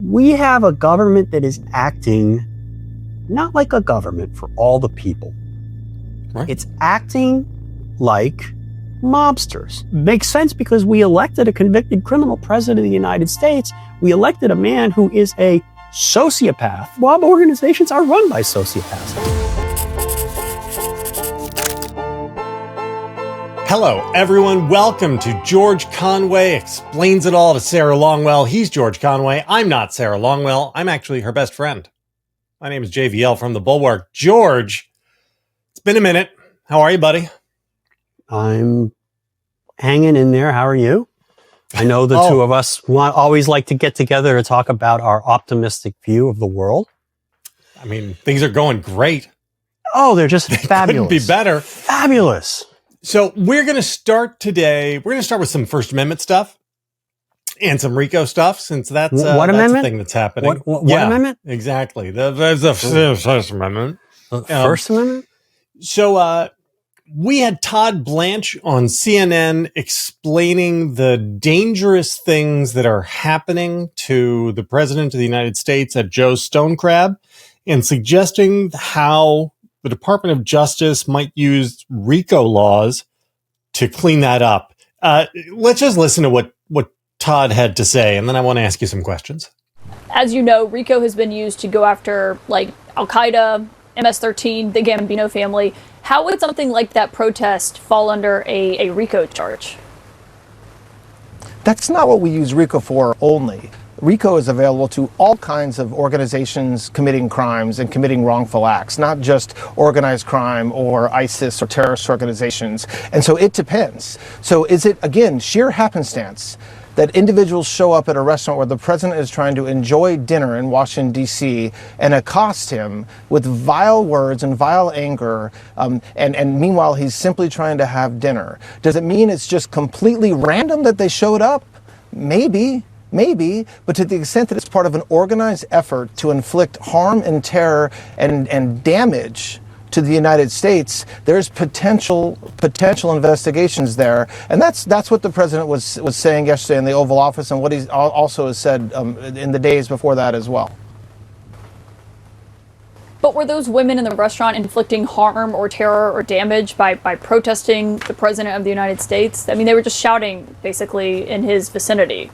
we have a government that is acting not like a government for all the people. Right. It's acting like mobsters. Makes sense because we elected a convicted criminal president of the United States. We elected a man who is a sociopath. Mob organizations are run by sociopaths. Hello, everyone. Welcome to George Conway Explains It All to Sarah Longwell. He's George Conway. I'm not Sarah Longwell. I'm actually her best friend. My name is JVL from the Bulwark. George, it's been a minute. How are you, buddy? I'm hanging in there. How are you? I know the two of us always like to get together to talk about our optimistic view of the world. I mean, things are going great. Oh, they're just fabulous. Couldn't be better. Fabulous. So we're going to start today. We're going to start with some First Amendment stuff and some RICO stuff, since that's a thing that's happening. What amendment? Exactly. There's the First Amendment. First Amendment? So we had Todd Blanche on CNN explaining the dangerous things that are happening to the President of the United States at Joe's Stone Crab, and suggesting how the Department of Justice might use RICO laws to clean that up. Let's just listen to what Todd had to say, and then I want to ask you some questions. As you know, RICO has been used to go after like Al-Qaeda, MS-13, the Gambino family. How would something like that protest fall under a RICO charge? That's not what we use RICO for only. RICO is available to all kinds of organizations committing crimes and committing wrongful acts, not just organized crime or ISIS or terrorist organizations. And so it depends. So is it, again, sheer happenstance that individuals show up at a restaurant where the president is trying to enjoy dinner in Washington, D.C., and accost him with vile words and vile anger, and meanwhile he's simply trying to have dinner? Does it mean it's just completely random that they showed up? Maybe, but to the extent that it's part of an organized effort to inflict harm and terror and damage to the United States, there's potential investigations there. And that's what the president was saying yesterday in the Oval Office, and what he also has said in the days before that as well. But were those women in the restaurant inflicting harm or terror or damage by protesting the President of the United States? I mean, they were just shouting basically in his vicinity.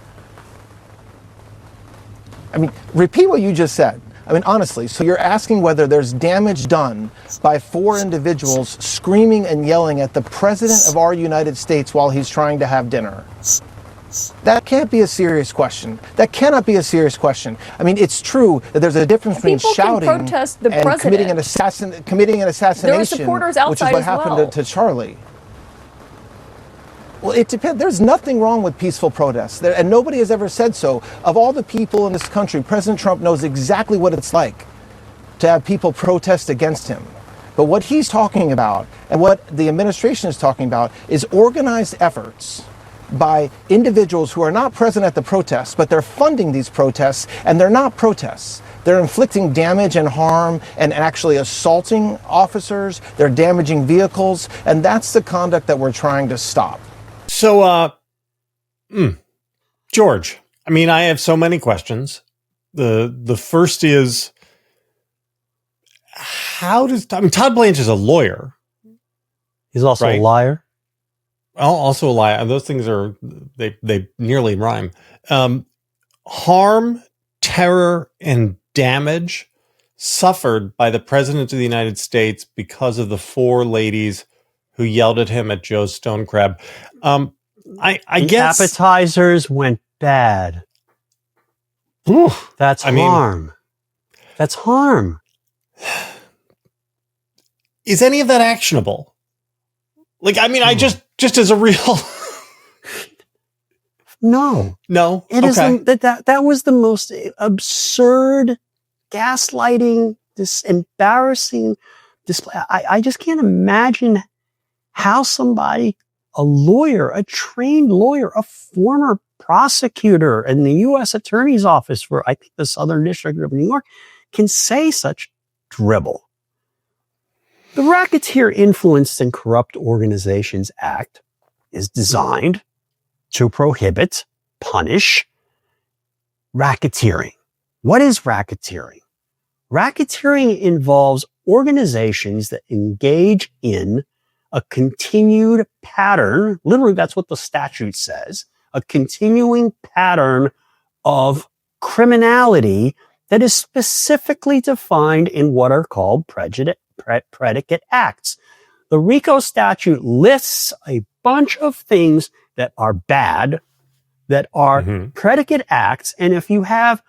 I mean, repeat what you just said. I mean, honestly, so you're asking whether there's damage done by four individuals screaming and yelling at the President of our United States while he's trying to have dinner. That can't be a serious question. That cannot be a serious question. I mean, it's true that there's a difference between shouting and committing an assassination, there were supporters outside, which is what happened to Charlie. Well, it depends. There's nothing wrong with peaceful protests, and nobody has ever said so. Of all the people in this country, President Trump knows exactly what it's like to have people protest against him. But what he's talking about, and what the administration is talking about, is organized efforts by individuals who are not present at the protests, but they're funding these protests, and they're not protests. They're inflicting damage and harm and actually assaulting officers. They're damaging vehicles, and that's the conduct that we're trying to stop. So, George, I mean, I have so many questions. The first is, Todd Blanche is a lawyer. He's also a liar. Also a liar. Those things they nearly rhyme. Harm, terror, and damage suffered by the President of the United States because of the four ladies who yelled at him at Joe's Stone Crab. I guess appetizers went bad. That's harm. That's harm. Is any of that actionable? Like, I mean, I just as a real. No. It isn't. That was the most absurd, gaslighting, this embarrassing display. I just can't imagine how somebody, a lawyer, a trained lawyer, a former prosecutor in the U.S. Attorney's Office for, I think, the Southern District of New York, can say such dribble. The Racketeer Influenced and Corrupt Organizations Act is designed to prohibit, punish racketeering. What is racketeering? Racketeering involves organizations that engage in a continued pattern. Literally, that's what the statute says. A continuing pattern of criminality that is specifically defined in what are called predicate acts. The RICO statute lists a bunch of things that are bad, that are predicate acts. And if you have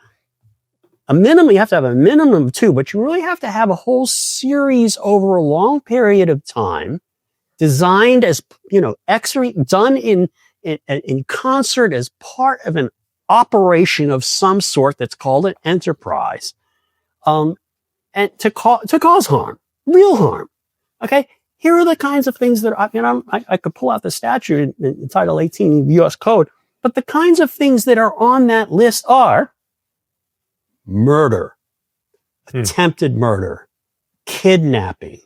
a minimum, you have to have a minimum of 2, but you really have to have a whole series over a long period of time, designed as, done in concert as part of an operation of some sort that's called an enterprise, and to cause harm, real harm. Okay. Here are the kinds of things that I could pull out the statute in Title 18 of the U.S. Code, but the kinds of things that are on that list are murder, attempted murder, kidnapping,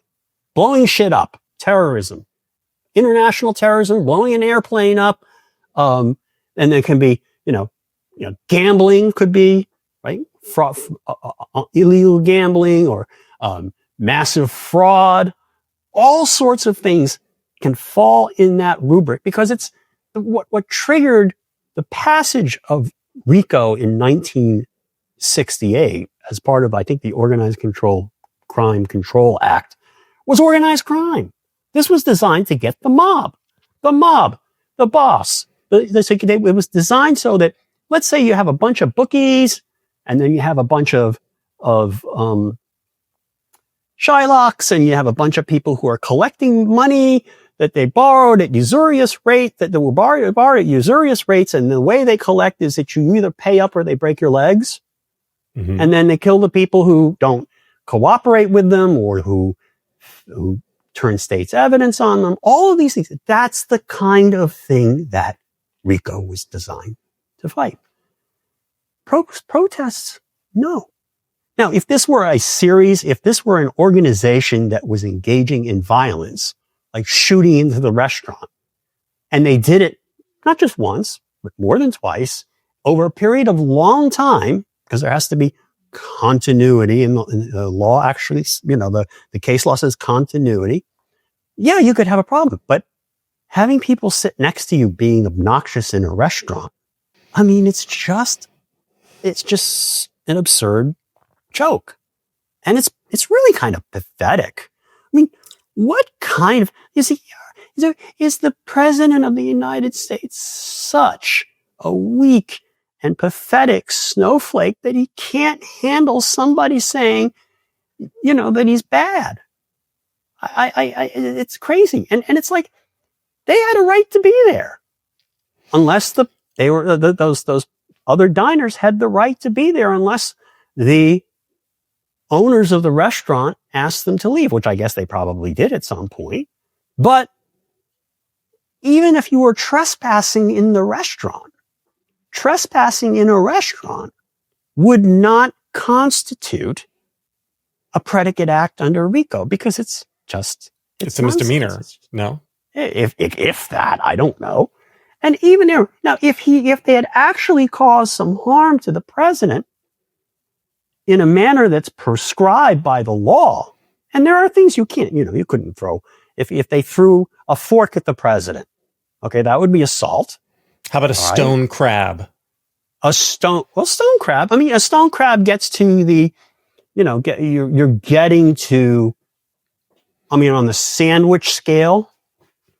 blowing shit up, terrorism, international terrorism, blowing an airplane up, and there can be, gambling could be, right? Fraud, illegal gambling or massive fraud. All sorts of things can fall in that rubric because it's what triggered the passage of RICO in 1968 as part of, I think, the Organized Crime Control Act was organized crime. This was designed to get the mob, the boss. It was designed so that, let's say you have a bunch of bookies and then you have a bunch of Shylocks, and you have a bunch of people who are collecting money that they borrowed at usurious rate, that they will borrow at usurious rates. And the way they collect is that you either pay up or they break your legs. And then they kill the people who don't cooperate with them or who turn state's evidence on them. All of these things. That's the kind of thing that RICO was designed to fight. Protests, no. Now, if this were if this were an organization that was engaging in violence, like shooting into the restaurant, and they did it not just once, but more than twice, over a period of long time, because there has to be continuity in the law, actually, the case law says continuity. Yeah, you could have a problem, but having people sit next to you being obnoxious in a restaurant, I mean, it's just an absurd joke. And it's really kind of pathetic. I mean, what kind of, is the President of the United States such a weak and pathetic snowflake that he can't handle somebody saying, that he's bad? It's crazy. And it's like, they had a right to be there. Unless those other diners had the right to be there, unless the owners of the restaurant asked them to leave, which I guess they probably did at some point. But even if you were trespassing in a restaurant would not constitute a predicate act under RICO because it's a misdemeanor. No, if that, I don't know. And even now, if they had actually caused some harm to the president in a manner that's prescribed by the law, and there are things you can't, you couldn't throw. If they threw a fork at the president, okay, that would be assault. How about a stone crab? Stone crab. I mean, a stone crab gets to the, you're getting to, on the sandwich scale,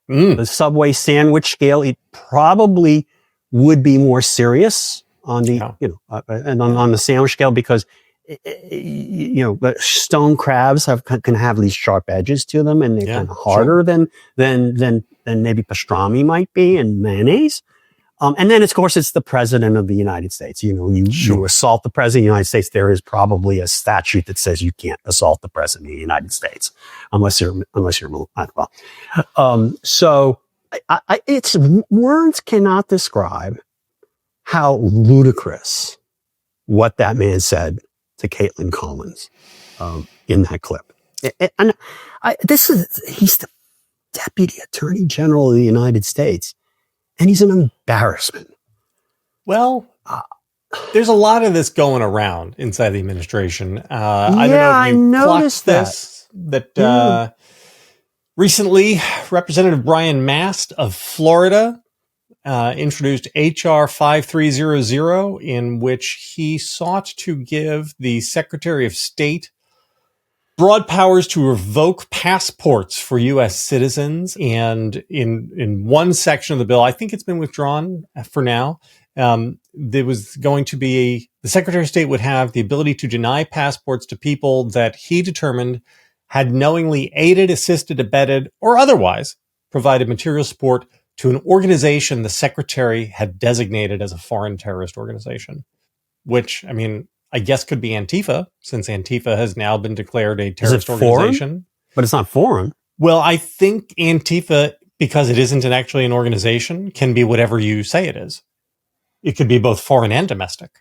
the Subway sandwich scale, it probably would be more serious on the, and on the sandwich scale because, stone crabs can have these sharp edges to them, and they're kind of harder than maybe pastrami might be and mayonnaise. And then, of course, it's the President of the United States. You assault the President of the United States. There is probably a statute that says you can't assault the President of the United States unless you're so it's words cannot describe how ludicrous what that man said to Caitlin Collins in that clip. And he's the Deputy Attorney General of the United States. And he's an embarrassment. Well, there's a lot of this going around inside the administration. I don't know if you I noticed that recently Representative Brian Mast of Florida introduced H.R. 5300, in which he sought to give the Secretary of State broad powers to revoke passports for U.S. citizens. And in one section of the bill, I think it's been withdrawn for now, there was going to be the Secretary of State would have the ability to deny passports to people that he determined had knowingly aided, assisted, abetted, or otherwise provided material support to an organization the Secretary had designated as a foreign terrorist organization, which, I mean, I guess could be Antifa, since Antifa has now been declared a terrorist organization. Foreign? But it's not foreign. Well, I think Antifa, because it isn't actually an organization, can be whatever you say it is. It could be both foreign and domestic.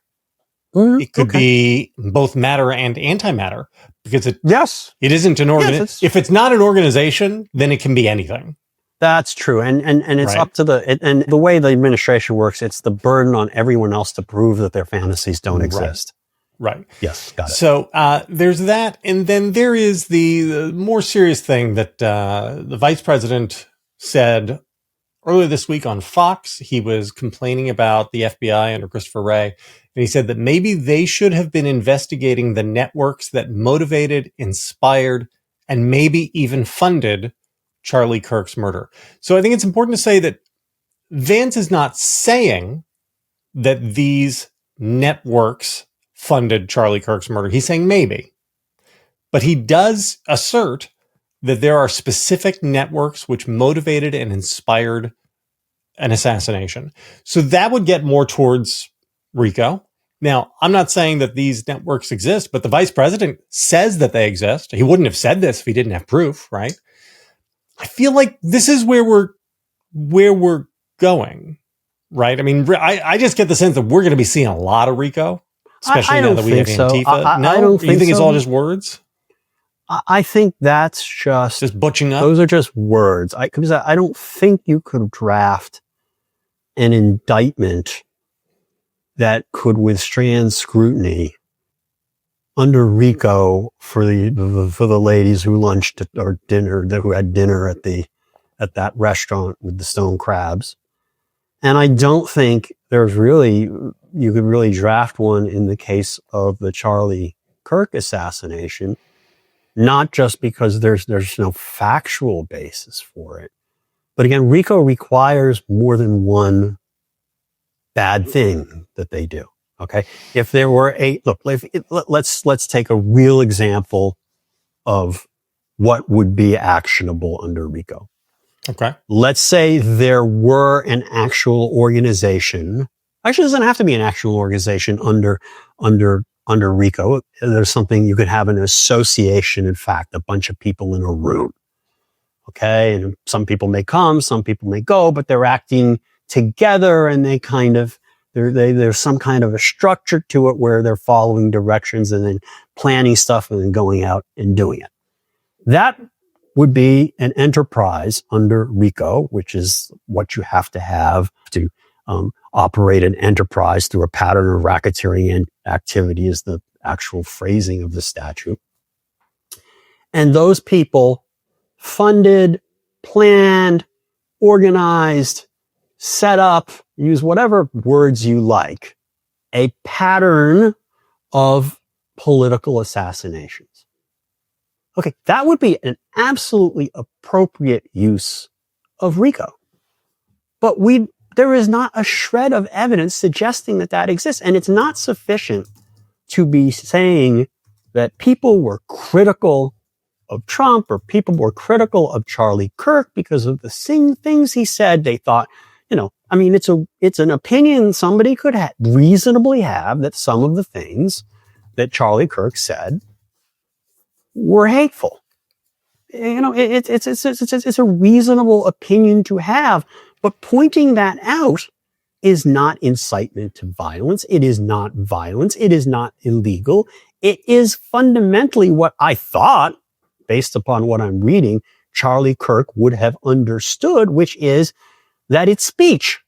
It could be both matter and antimatter, because it isn't an organization. Yes, if it's not an organization, then it can be anything. That's true. And it's up to and the way the administration works, it's the burden on everyone else to prove that their fantasies don't exist. Right. Yes, got it. So there's that. And then there is the more serious thing that the vice president said earlier this week on Fox. He was complaining about the FBI under Christopher Wray. And he said that maybe they should have been investigating the networks that motivated, inspired, and maybe even funded Charlie Kirk's murder. So I think it's important to say that Vance is not saying that these networks funded Charlie Kirk's murder. He's saying maybe. But he does assert that there are specific networks which motivated and inspired an assassination. So that would get more towards RICO. Now, I'm not saying that these networks exist, but the vice president says that they exist. He wouldn't have said this if he didn't have proof, right? I feel like this is where we're going, right? I mean, I just get the sense that we're going to be seeing a lot of RICO. Especially now that we have Antifa. I don't think you think so. It's all just words? I think that's just butching up. Those are just words. Because I don't think you could draft an indictment that could withstand scrutiny under RICO for the ladies who lunched or dinner, who had dinner at that restaurant with the stone crabs. And I don't think you could really draft one in the case of the Charlie Kirk assassination, not just because there's no factual basis for it. But again, RICO requires more than one bad thing that they do. Okay. If there were let's take a real example of what would be actionable under RICO. Okay. Let's say there were an actual organization. Actually, it doesn't have to be an actual organization under RICO. There's something you could have an association. In fact, a bunch of people in a room. Okay. And some people may come, some people may go, but they're acting together and they kind of, there's some kind of a structure to it where they're following directions and then planning stuff and then going out and doing it. That would be an enterprise under RICO, which is what you have to operate an enterprise through a pattern of racketeering and activity is the actual phrasing of the statute. And those people funded, planned, organized, set up, use whatever words you like, a pattern of political assassinations. Okay, that would be an absolutely appropriate use of RICO. But there is not a shred of evidence suggesting that exists. And it's not sufficient to be saying that people were critical of Trump or people were critical of Charlie Kirk because of the things he said. They thought, it's an opinion somebody could reasonably have that some of the things that Charlie Kirk said were hateful. It's a reasonable opinion to have, but pointing that out is not incitement to violence. It is not violence. It is not illegal. It is fundamentally what I thought, based upon what I'm reading, Charlie Kirk would have understood, which is that it's speech.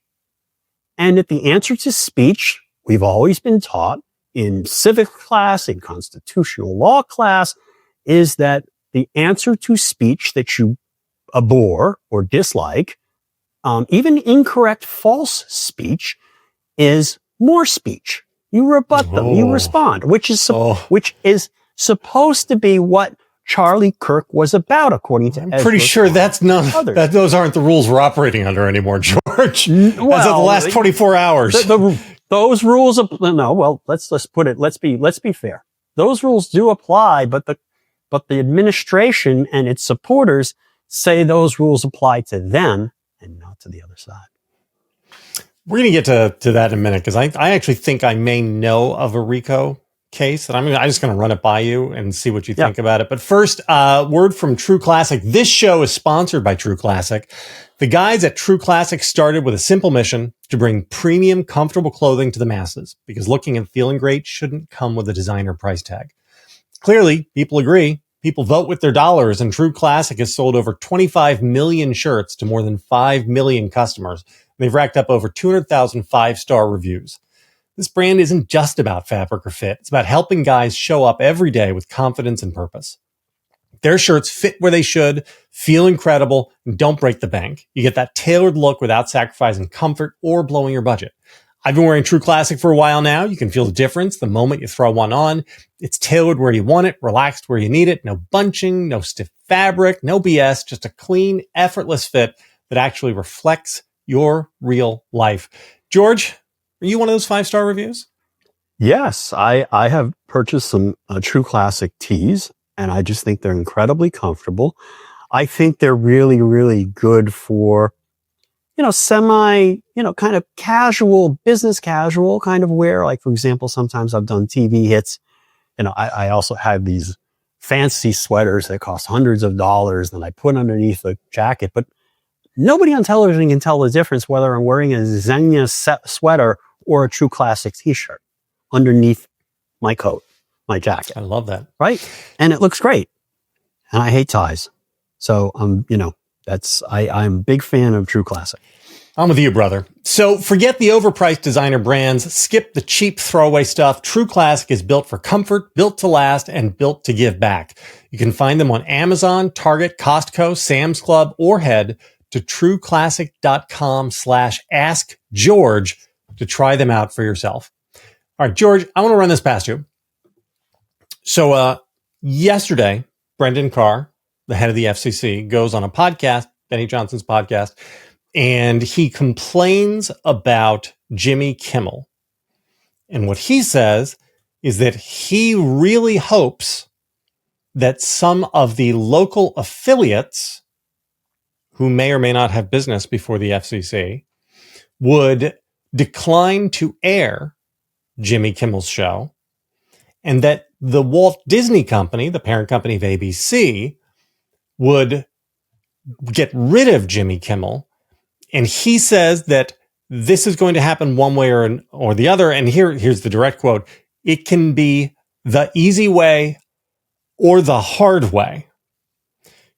And that the answer to speech we've always been taught in civics class, in constitutional law class, is that the answer to speech that you abhor or dislike, even incorrect false speech, is more speech. You rebut them, you respond, which is supposed to be what Charlie Kirk was about, according to I'm pretty sure that's none. That those aren't the rules we're operating under anymore, George. Well, as of the last 24 hours, those rules. No, well, let's put it. Let's be fair. Those rules do apply, but the administration and its supporters say those rules apply to them and not to the other side. We're going to get to that in a minute, because I actually think I may know of a RICO case, and I'm just going to run it by you and see what you think about it. But first, word from True Classic. This show is sponsored by True Classic. The guys at True Classic started with a simple mission to bring premium, comfortable clothing to the masses, because looking and feeling great shouldn't come with a designer price tag. Clearly, people agree. People vote with their dollars, and True Classic has sold over 25 million shirts to more than 5 million customers. They've racked up over 200,000 5-star reviews. This brand isn't just about fabric or fit. It's about helping guys show up every day with confidence and purpose. Their shirts fit where they should, feel incredible, and don't break the bank. You get that tailored look without sacrificing comfort or blowing your budget. I've been wearing True Classic for a while now. You can feel the difference the moment you throw one on. It's tailored where you want it, relaxed where you need it. No bunching, no stiff fabric, no BS, just a clean, effortless fit that actually reflects your real life. George, are you one of those 5-star reviews? Yes, I have purchased some True Classic tees, and I just think they're incredibly comfortable. I think they're really, really good for, semi, kind of casual, business casual kind of wear. Like, for example, sometimes I've done TV hits. I also have these fancy sweaters that cost hundreds of dollars that I put underneath a jacket, but nobody on television can tell the difference whether I'm wearing a Xenia sweater or a True Classic t-shirt underneath my coat, my jacket. I love that. Right? And it looks great. And I hate ties. So, I'm a big fan of True Classic. I'm with you, brother. So forget the overpriced designer brands. Skip the cheap throwaway stuff. True Classic is built for comfort, built to last, and built to give back. You can find them on Amazon, Target, Costco, Sam's Club, or head to trueclassic.com/askgeorge to try them out for yourself. All right, George, I want to run this past you. So yesterday, Brendan Carr, the head of the FCC, goes on a podcast, Benny Johnson's podcast, and he complains about Jimmy Kimmel. And what he says is that he really hopes that some of the local affiliates who may or may not have business before the FCC would decline to air Jimmy Kimmel's show, and that the Walt Disney Company, the parent company of ABC, would get rid of Jimmy Kimmel. And he says that this is going to happen one way or the other. And here's the direct quote. It can be the easy way or the hard way.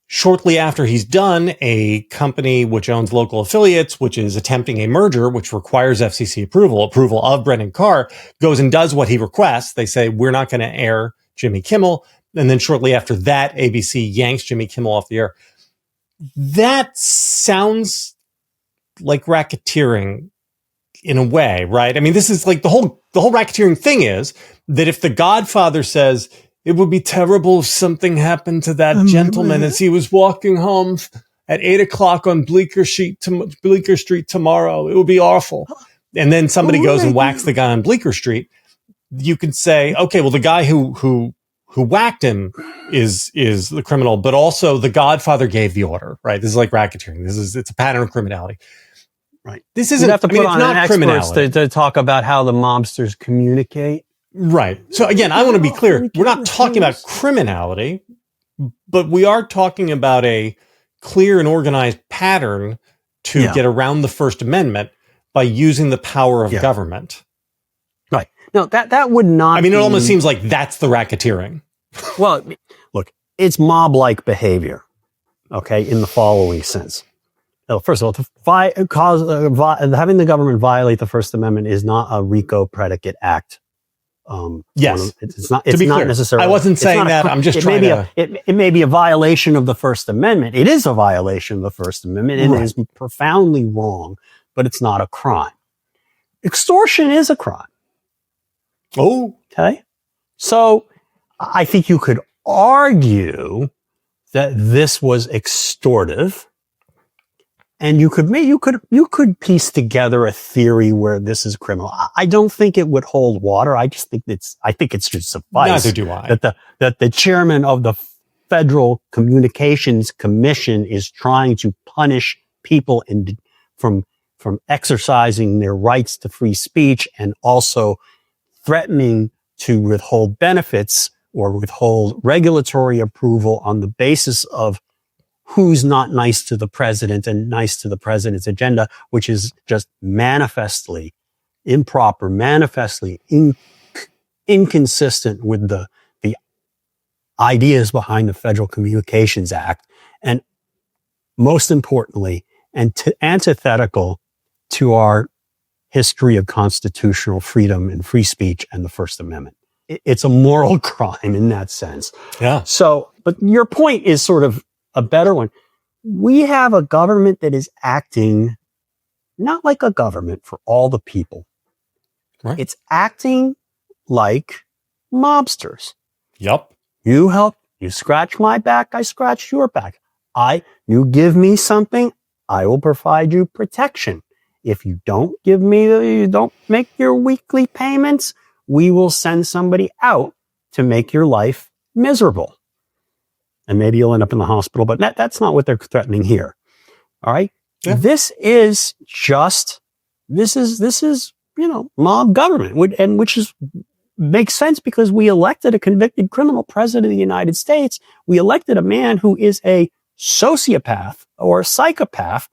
Shortly after he's done, a company which owns local affiliates, which is attempting a merger, which requires FCC approval of Brendan Carr, goes and does what he requests. They say, we're not going to air Jimmy Kimmel. And then shortly after that, ABC yanks Jimmy Kimmel off the air. That sounds like racketeering in a way, right? I mean, this is like the whole racketeering thing is that if the Godfather says, it would be terrible if something happened to that gentleman as he was walking home at 8:00 on Bleecker Street tomorrow. It would be awful. And then somebody goes and whacks the guy on Bleecker Street. You could say, okay, well, the guy who whacked him is the criminal, but also the Godfather gave the order, right? This is like racketeering. It's a pattern of criminality. Right. This isn't, you have to put on experts to talk about how the mobsters communicate. Right. So again, I want to be clear. We're not talking about criminality, but we are talking about a clear and organized pattern to get around the First Amendment by using the power of government. Right. No, that would not. I mean, it almost seems like that's the racketeering. Well, look, it's mob-like behavior. Okay, in the following sense. First of all, having the government violate the First Amendment is not a RICO predicate act. Yes, it's not. It's not necessarily. I wasn't saying that. I'm just trying to. It may be a violation of the First Amendment. It is a violation of the First Amendment, and it is profoundly wrong. But it's not a crime. Extortion is a crime. Oh, okay. So I think you could argue that this was extortive. And you could piece together a theory where this is criminal. I don't think it would hold water. I think it should suffice. Neither do I. That the chairman of the Federal Communications Commission is trying to punish people from exercising their rights to free speech and also threatening to withhold benefits or withhold regulatory approval on the basis of who's not nice to the president and nice to the president's agenda, which is just manifestly improper, manifestly inconsistent with the ideas behind the Federal Communications Act, and most importantly, antithetical to our history of constitutional freedom and free speech and the First Amendment. It's a moral crime in that sense. Yeah. So, but your point is sort of a better one. We have a government that is acting not like a government for all the people. Right. It's acting like mobsters. Yep. You scratch my back, I scratch your back. You give me something, I will provide you protection. If you don't you don't make your weekly payments, we will send somebody out to make your life miserable. And maybe you'll end up in the hospital, but that's not what they're threatening here. All right. Yeah. This is, mob government, which makes sense because we elected a convicted criminal president of the United States. We elected a man who is a sociopath or a psychopath.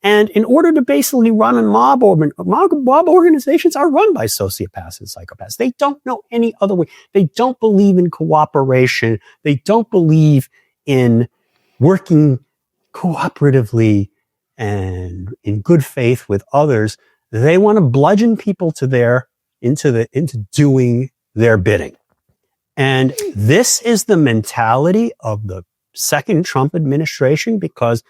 And in order to basically run a mob organizations are run by sociopaths and psychopaths. They don't know any other way. They don't believe in cooperation. They don't believe in working cooperatively and in good faith with others. They want to bludgeon people into doing their bidding. And this is the mentality of the second Trump administration, because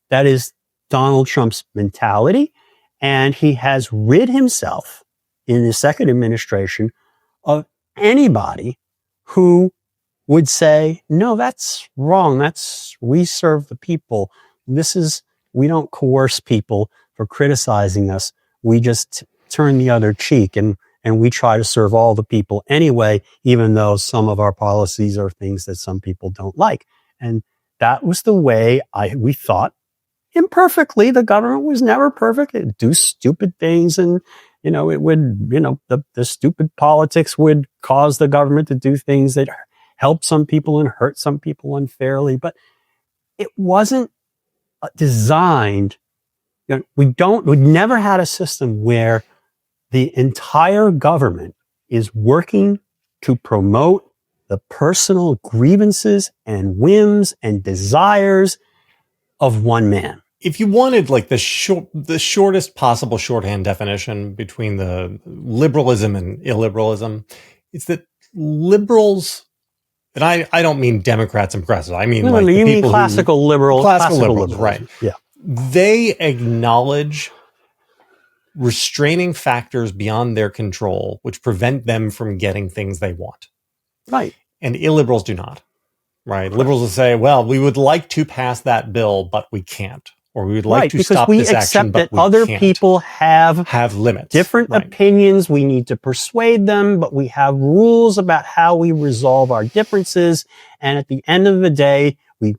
that is Donald Trump's mentality, and he has rid himself in the second administration of anybody who would say, no, that's wrong. We serve the people. We don't coerce people for criticizing us. We just turn the other cheek and we try to serve all the people anyway, even though some of our policies are things that some people don't like. And that was the way we thought. Imperfectly, the government was never perfect. It'd do stupid things, and the stupid politics would cause the government to do things that help some people and hurt some people unfairly. But it wasn't designed. We never had a system where the entire government is working to promote the personal grievances and whims and desires of one man. If you wanted like the shortest possible shorthand definition between the liberalism and illiberalism, it's that liberals, and I don't mean Democrats and progressives. I mean you mean classical liberals, right? Yeah, they acknowledge restraining factors beyond their control, which prevent them from getting things they want. Right, and illiberals do not. Right, liberals will say, "Well, we would like to pass that bill, but we can't." Or we would like to stop this action, but we can't. Other people have limits, different opinions. We need to persuade them, but we have rules about how we resolve our differences. And at the end of the day, we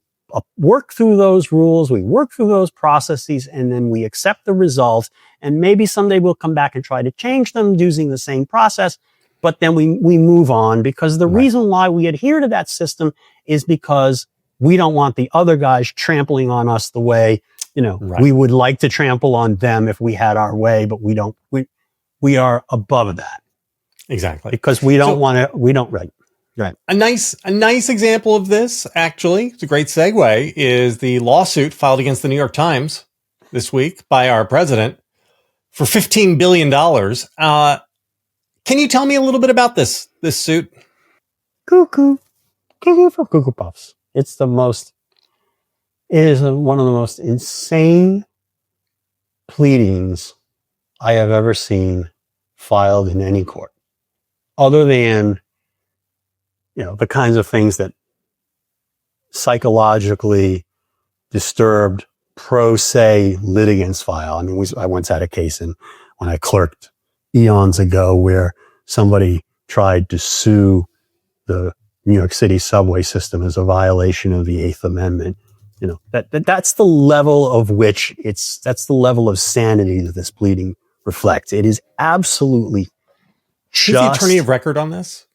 work through those rules, we work through those processes, and then we accept the results. And maybe someday we'll come back and try to change them using the same process. But then we move on, because the reason why we adhere to that system is because we don't want the other guys trampling on us the way we would like to trample on them if we had our way, but we don't. We are above that. Exactly. Because we don't want to. We don't. Right. Right. A nice example of this, actually, it's a great segue, is the lawsuit filed against the New York Times this week by our president for $15 billion. Can you tell me a little bit about this suit? Cuckoo for Cuckoo Puffs. It is one of the most insane pleadings I have ever seen filed in any court, other than, the kinds of things that psychologically disturbed pro se litigants file. I mean, I once had a case when I clerked eons ago where somebody tried to sue the New York City subway system as a violation of the Eighth Amendment. That's the level of that's the level of sanity that this pleading reflects. It is absolutely just... Who's the attorney of record on this?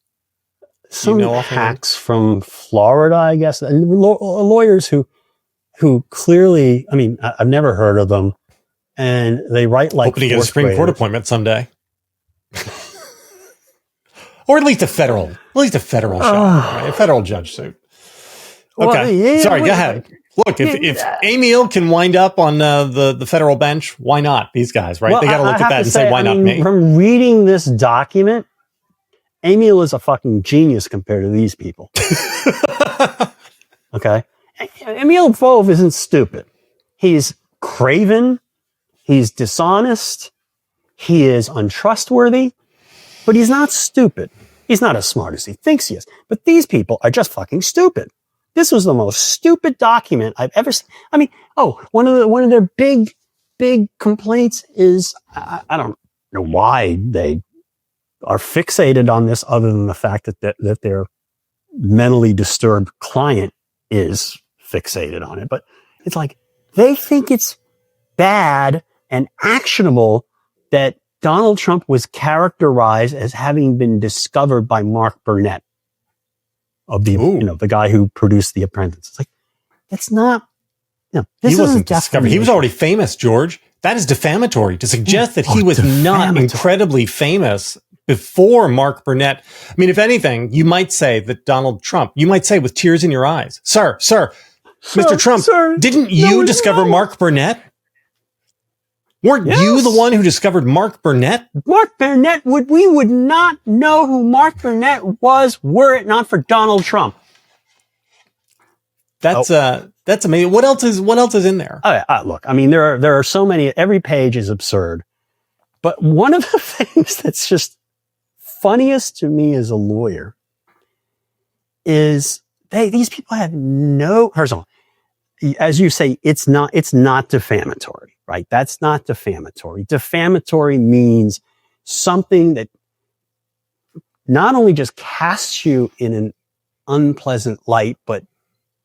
Some hacks from Florida, I guess, and lawyers who clearly, I mean, I've never heard of them, and they write like hoping to get a Supreme Court appointment someday. Or at least a federal shot, right? A federal judge suit. Okay, sorry, go ahead. Look, if Emil can wind up on the federal bench, why not? These guys, right? They got to look at that and say, why not me? From reading this document, Emil is a fucking genius compared to these people. Okay? Emil Vove isn't stupid. He's craven. He's dishonest. He is untrustworthy. But he's not stupid. He's not as smart as he thinks he is. But these people are just fucking stupid. This was the most stupid document I've ever seen. I mean, one of their big complaints is, I don't know why they are fixated on this other than the fact that their mentally disturbed client is fixated on it. But it's like, they think it's bad and actionable that Donald Trump was characterized as having been discovered by Mark Burnett of the guy who produced The Apprentice. It's like, it's not, this he wasn't discovered. He was already famous, George. That is defamatory to suggest that he was not incredibly famous before Mark Burnett. I mean, if anything, you might say that Donald Trump, you might say with tears in your eyes, sir, Mr. Trump, didn't you discover Mark Burnett? Weren't you the one who discovered Mark Burnett? Mark Burnett, we would not know who Mark Burnett was were it not for Donald Trump. That's amazing. What else is in there? Look, I mean, there are so many. Every page is absurd. But one of the things that's just funniest to me as a lawyer is these people have first of all, as you say, it's not defamatory, right? That's not defamatory. Defamatory means something that not only just casts you in an unpleasant light, but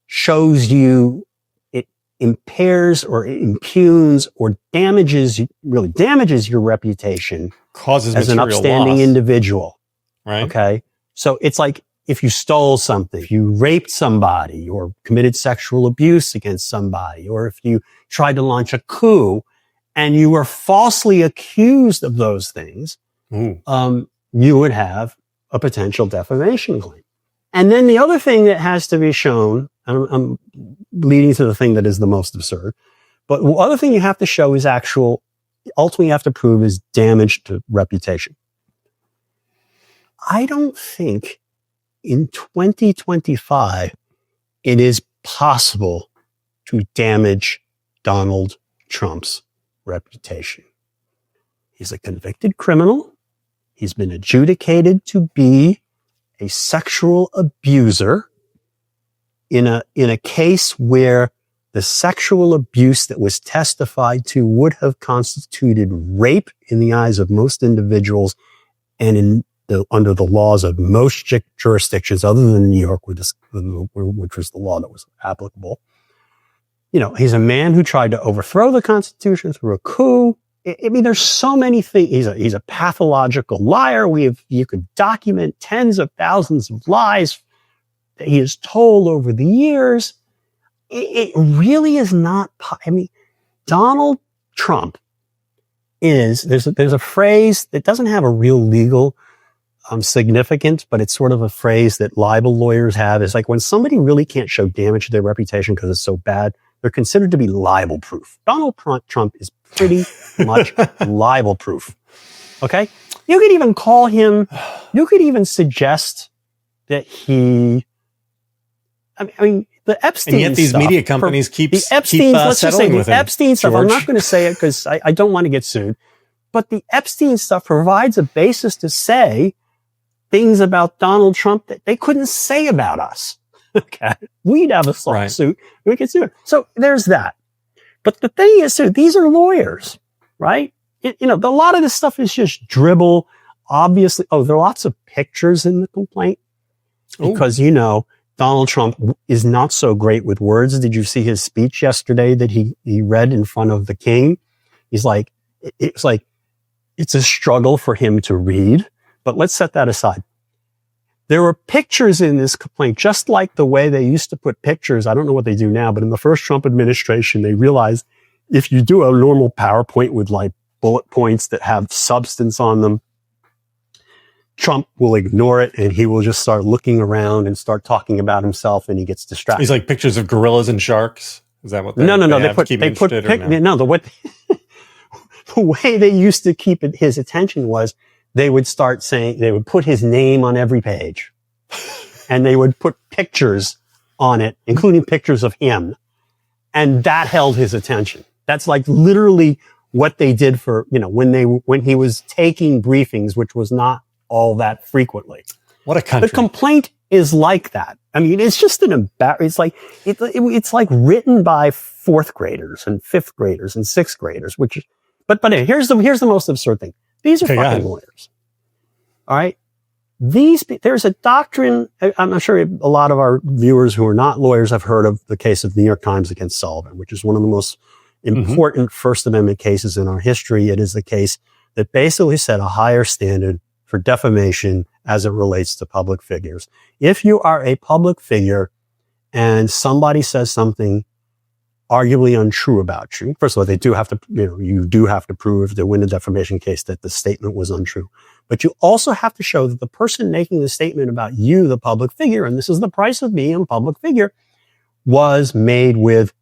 shows you, it impairs or it impugns or damages your reputation, causes as an upstanding loss. Individual. Right. Okay. So it's like if you stole something, if you raped somebody or committed sexual abuse against somebody, or if you tried to launch a coup and you were falsely accused of those things, you would have a potential defamation claim. And then the other thing that has to be shown, and I'm leading to the thing that is the most absurd, but the other thing you have to show is ultimately you have to prove is damage to reputation. I don't think in 2025 it is possible to damage Donald Trump's reputation. He's a convicted criminal. He's been adjudicated to be a sexual abuser in a case where the sexual abuse that was testified to would have constituted rape in the eyes of most individuals and under the laws of most jurisdictions other than New York, which was the law that was applicable. He's a man who tried to overthrow the Constitution through a coup. I mean, there's so many things. He's a pathological liar. You could document tens of thousands of lies that he has told over the years. It really is not. I mean, Donald Trump there's a phrase that doesn't have a real legal significant, but it's sort of a phrase that libel lawyers have. Is like when somebody really can't show damage to their reputation because it's so bad, they're considered to be libel proof. Donald Trump is pretty much libel proof. Okay? You could even call him, you could even suggest that he, I mean, the Epstein and yet these stuff, media companies keep let's just say settling with the him, Epstein stuff. George. I'm not going to say it because I don't want to get sued. But the Epstein stuff provides a basis to say things about Donald Trump that they couldn't say about us. Okay. We'd have a lawsuit. Right. We could sue him. So there's that. But the thing is, too, these are lawyers, right? A lot of this stuff is just dribble. Obviously, there are lots of pictures in the complaint because, Donald Trump is not so great with words. Did you see his speech yesterday that he read in front of the king? He's like, it's a struggle for him to read, but let's set that aside. There were pictures in this complaint, just like the way they used to put pictures. I don't know what they do now, but in the first Trump administration, they realized if you do a normal PowerPoint with like bullet points that have substance on them, Trump will ignore it and he will just start looking around and start talking about himself and he gets distracted. He's like pictures of gorillas and sharks. Is that what they No. They put the way they used to keep his attention was they would start saying, they would put his name on every page and they would put pictures on it, including pictures of him. And that held his attention. That's like literally what they did for, when he was taking briefings, which was not all that frequently. What a country. The complaint is like that. I mean, it's just it's like written by fourth graders and fifth graders and sixth graders, but here's the most absurd thing. These are fucking lawyers. All right. There's a doctrine. I'm sure a lot of our viewers who are not lawyers have heard of the case of New York Times against Sullivan, which is one of the most important First Amendment cases in our history. It is the case that basically set a higher standard for defamation as it relates to public figures. If you are a public figure and somebody says something arguably untrue about you, first of all, they do have to, you do have to prove to win a defamation case that the statement was untrue. But you also have to show that the person making the statement about you, the public figure, and this is the price of being a public figure, was made with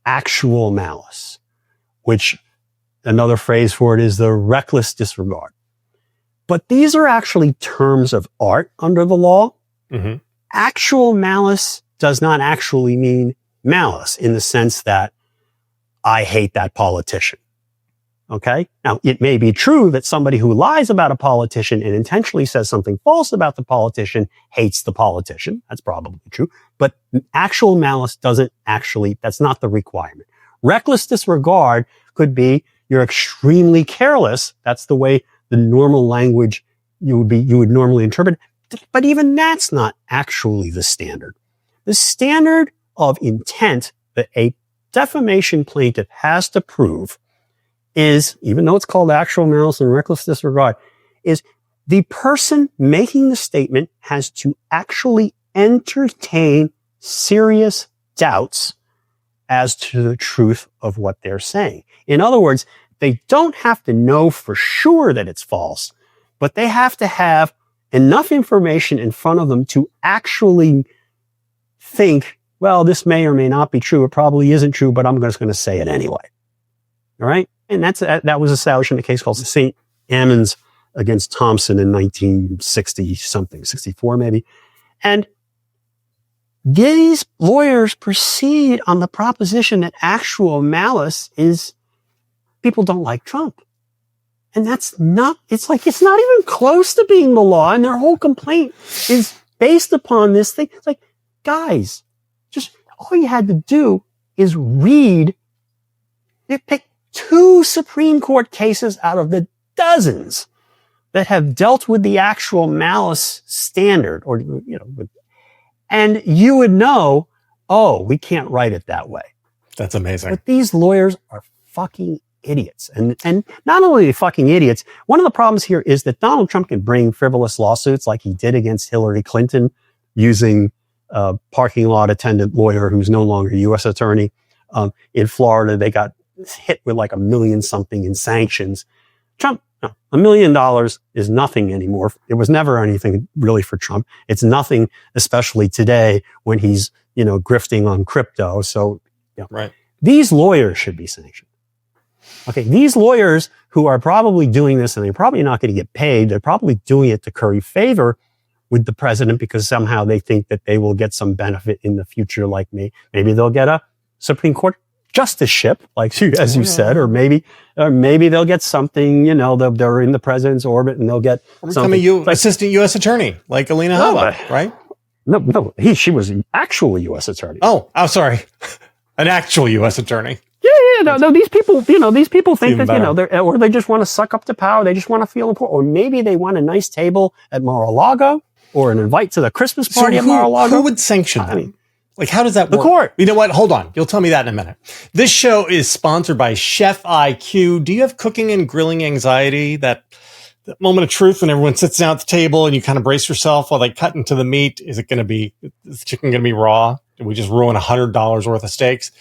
actual malice, which another phrase for it is the reckless disregard. But these are actually terms of art under the law. Mm-hmm. Actual malice does not actually mean malice in the sense that I hate that politician. Okay? Now, it may be true that somebody who lies about a politician and intentionally says something false about the politician hates the politician. That's probably true. But actual malice that's not the requirement. Reckless disregard could be you're extremely careless. That's the way the normal language you would normally interpret. But even that's not actually the standard. The standard of intent that a defamation plaintiff has to prove is, even though it's called actual malice and reckless disregard, is the person making the statement has to actually entertain serious doubts as to the truth of what they're saying. In other words, they don't have to know for sure that it's false, but they have to have enough information in front of them to actually think, well, this may or may not be true. It probably isn't true, but I'm just going to say it anyway. All right. And that was established in a case called St. Ammons against Thompson in 1960 something, 64 maybe. And these lawyers proceed on the proposition that actual malice is people don't like Trump. And it's not even close to being the law. And their whole complaint is based upon this thing. It's like, guys, just all you had to do is read. They picked 2 Supreme Court cases out of the dozens that have dealt with the actual malice standard, or, and you would know, oh, we can't write it that way. That's amazing. But these lawyers are fucking idiots. And not only are they fucking idiots, one of the problems here is that Donald Trump can bring frivolous lawsuits like he did against Hillary Clinton using a parking lot attendant lawyer who's no longer a U.S. attorney. In Florida, they got hit with like $1 million something in sanctions. Trump No, $1 million is nothing anymore. It was never anything really for Trump. It's nothing, especially today when he's, grifting on crypto. So, right. These lawyers should be sanctioned. Okay. These lawyers who are probably doing this, and they're probably not going to get paid. They're probably doing it to curry favor with the president because somehow they think that they will get some benefit in the future. Like maybe they'll get a Supreme Court justiceship, like as you said, or maybe they'll get something, they're in the president's orbit and they'll get something. Assistant U.S. attorney, like Alina Habba, right? No, she was an actual U.S. attorney. Oh, sorry. An actual U.S. attorney. Yeah, no, these people think that, or they just want to suck up to power. They just want to feel important. Or maybe they want a nice table at Mar-a-Lago or an invite to the Christmas party at Mar-a-Lago. Who would sanction them? Like, how does that work? The court. You know what? Hold on. You'll tell me that in a minute. This show is sponsored by Chef IQ. Do you have cooking and grilling anxiety? That moment of truth when everyone sits down at the table and you kind of brace yourself while they cut into the meat. Is the chicken going to be raw? Did we just ruin $100 worth of steaks?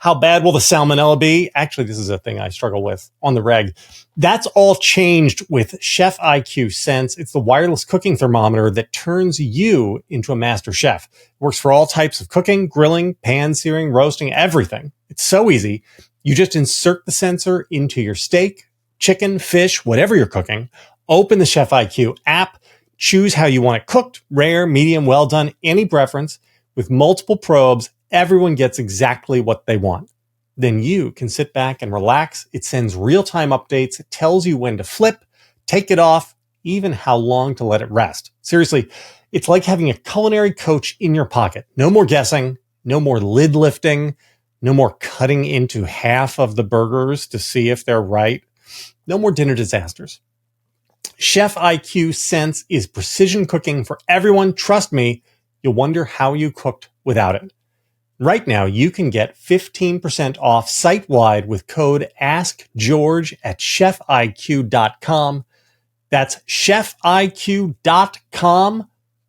How bad will the salmonella be? Actually, this is a thing I struggle with on the reg. That's all changed with Chef IQ Sense. It's the wireless cooking thermometer that turns you into a master chef. It works for all types of cooking, grilling, pan searing, roasting, everything. It's so easy. You just insert the sensor into your steak, chicken, fish, whatever you're cooking. Open the Chef IQ app. Choose how you want it cooked, rare, medium, well done, any preference. With multiple probes, everyone gets exactly what they want. Then you can sit back and relax. It sends real-time updates. It tells you when to flip, take it off, even how long to let it rest. Seriously, it's like having a culinary coach in your pocket. No more guessing, no more lid lifting, no more cutting into half of the burgers to see if they're right. No more dinner disasters. Chef IQ Sense is precision cooking for everyone. Trust me, you'll wonder how you cooked without it. Right now, you can get 15% off site-wide with code AskGeorge at chefiq.com. That's chefiq.com,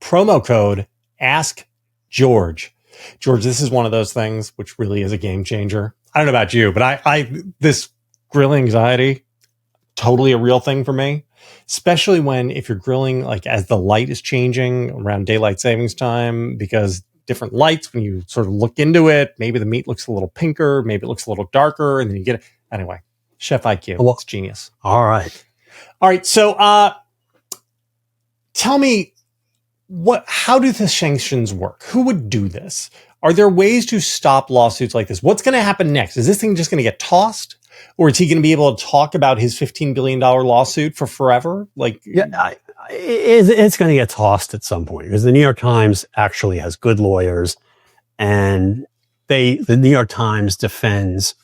promo code AskGeorge. George, this is one of those things which really is a game changer. I don't know about you, but this grilling anxiety, totally a real thing for me. Especially if you're grilling, like as the light is changing around daylight savings time, because different lights, when you sort of look into it, maybe the meat looks a little pinker, maybe it looks a little darker, and then you get it. Anyway, Chef IQ, it's genius. All right. So, tell me, how do the sanctions work? Who would do this? Are there ways to stop lawsuits like this? What's going to happen next? Is this thing just going to get tossed? Or is he going to be able to talk about his $15 billion lawsuit for forever? It's going to get tossed at some point because the New York Times actually has good lawyers, and the New York Times defends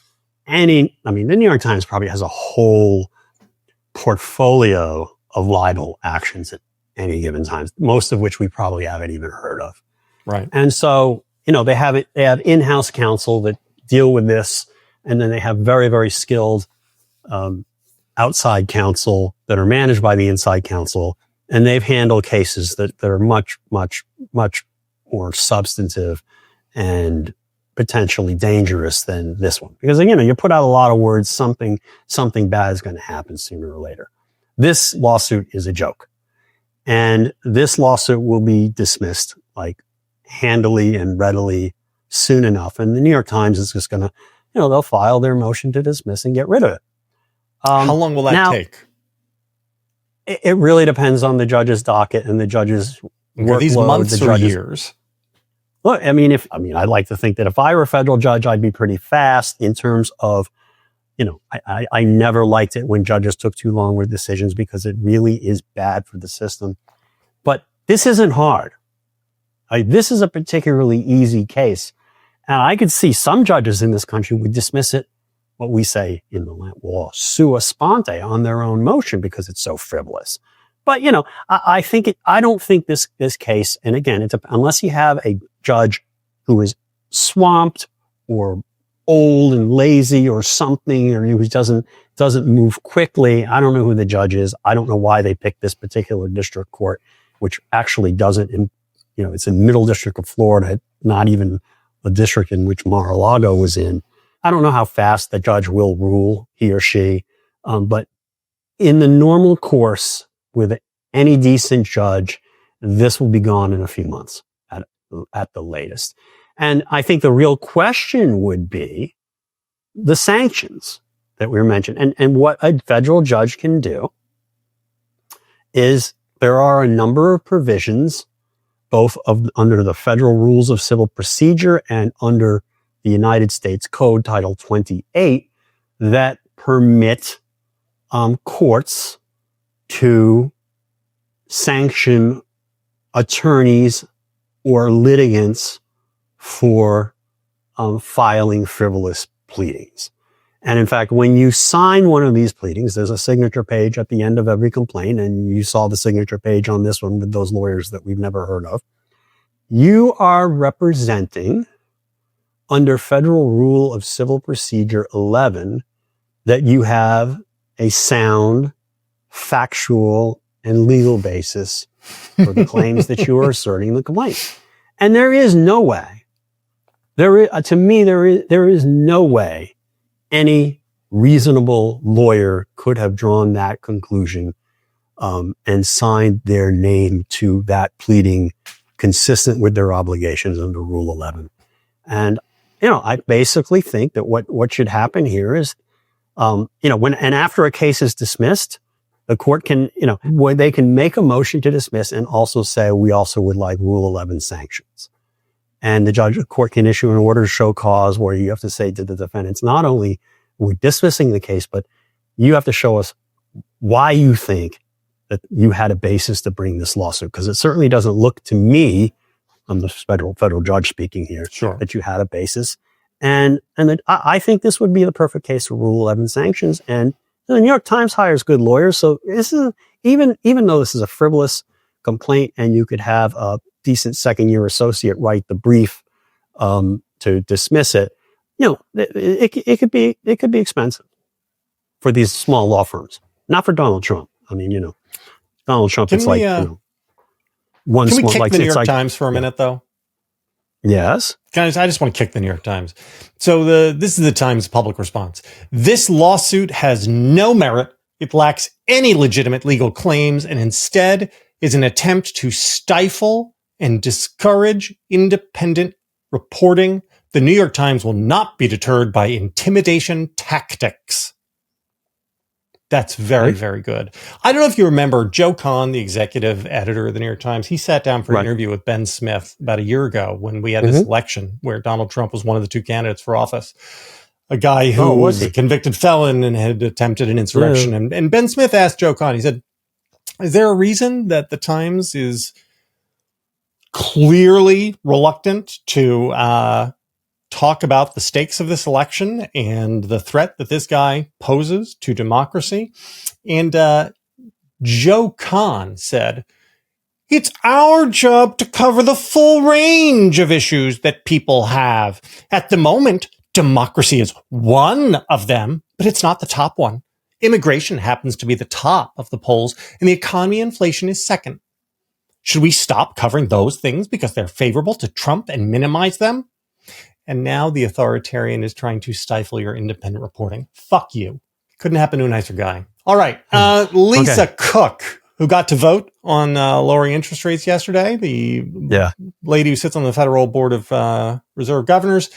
the New York Times probably has a whole portfolio of libel actions at any given time, most of which we probably haven't even heard of. Right. And so, they have in-house counsel that deal with this. And then they have very, very skilled outside counsel that are managed by the inside counsel. And they've handled cases that are much, much, much more substantive and potentially dangerous than this one. Because, you put out a lot of words, something bad is going to happen sooner or later. This lawsuit is a joke. And this lawsuit will be dismissed handily and readily soon enough. And the New York Times is just going to, they'll file their motion to dismiss and get rid of it. How long will that take? It really depends on the judge's docket and the judge's workload. These months or years? Look, I'd like to think that if I were a federal judge, I'd be pretty fast in terms of, I never liked it when judges took too long with decisions because it really is bad for the system. But this isn't hard. This is a particularly easy case. And I could see some judges in this country would dismiss it, what we say in the law, sua sponte, on their own motion because it's so frivolous. But, I don't think this case, and again, unless you have a judge who is swamped or old and lazy or something, or who doesn't move quickly. I don't know who the judge is. I don't know why they picked this particular district court, which actually doesn't, it's in Middle District of Florida, not even the district in which Mar-a-Lago was in. I don't know how fast the judge will rule, he or she, but in the normal course with any decent judge, this will be gone in a few months at the latest. And I think the real question would be the sanctions that we were mentioning. And what a federal judge can do is there are a number of provisions, both under the federal rules of civil procedure and under the United States Code Title 28, that permit courts to sanction attorneys or litigants for filing frivolous pleadings. And in fact, when you sign one of these pleadings, there's a signature page at the end of every complaint, and you saw the signature page on this one with those lawyers that we've never heard of. You are representing, under Federal Rule of Civil Procedure 11, that you have a sound, factual, and legal basis for the claims that you are asserting in the complaint. And there is no way, there is no way any reasonable lawyer could have drawn that conclusion and signed their name to that pleading consistent with their obligations under Rule 11. And, I basically think that what should happen here is, after a case is dismissed, the court can, they can make a motion to dismiss and also say, we also would like Rule 11 sanctions. And the court can issue an order to show cause where you have to say to the defendants, not only we're dismissing the case, but you have to show us why you think that you had a basis to bring this lawsuit. Because it certainly doesn't look to me, I'm the federal judge speaking here, sure, that you had a basis. And I think this would be the perfect case for Rule 11 sanctions. And the New York Times hires good lawyers. So this is, even though this is a frivolous complaint and you could have a decent second-year associate write the brief to dismiss it, it could be expensive for these small law firms. Not for Donald Trump. I mean, Donald Trump, Can it's we, one Can we small, kick like, the New York Times for a minute, though? Yes. Guys, I just want to kick the New York Times. So this is the Times' public response. This lawsuit has no merit. It lacks any legitimate legal claims and instead is an attempt to stifle and discourage independent reporting. The New York Times will not be deterred by intimidation tactics. That's very, very good. I don't know if you remember Joe Kahn, the executive editor of the New York Times. He sat down for an interview with Ben Smith about a year ago when we had this election where Donald Trump was one of the two candidates for office. A guy who was a convicted felon and had attempted an insurrection. Yeah. And Ben Smith asked Joe Kahn, he said, is there a reason that the Times is clearly reluctant to talk about the stakes of this election and the threat that this guy poses to democracy? And Joe Kahn said, it's our job to cover the full range of issues that people have. At the moment, democracy is one of them, but it's not the top one. Immigration happens to be the top of the polls, and the economy and inflation is second. Should we stop covering those things because they're favorable to Trump and minimize them? And now the authoritarian is trying to stifle your independent reporting. Fuck you. Couldn't happen to a nicer guy. All right. Lisa Cook, who got to vote on lowering interest rates yesterday, the lady who sits on the Federal Board of Reserve Governors.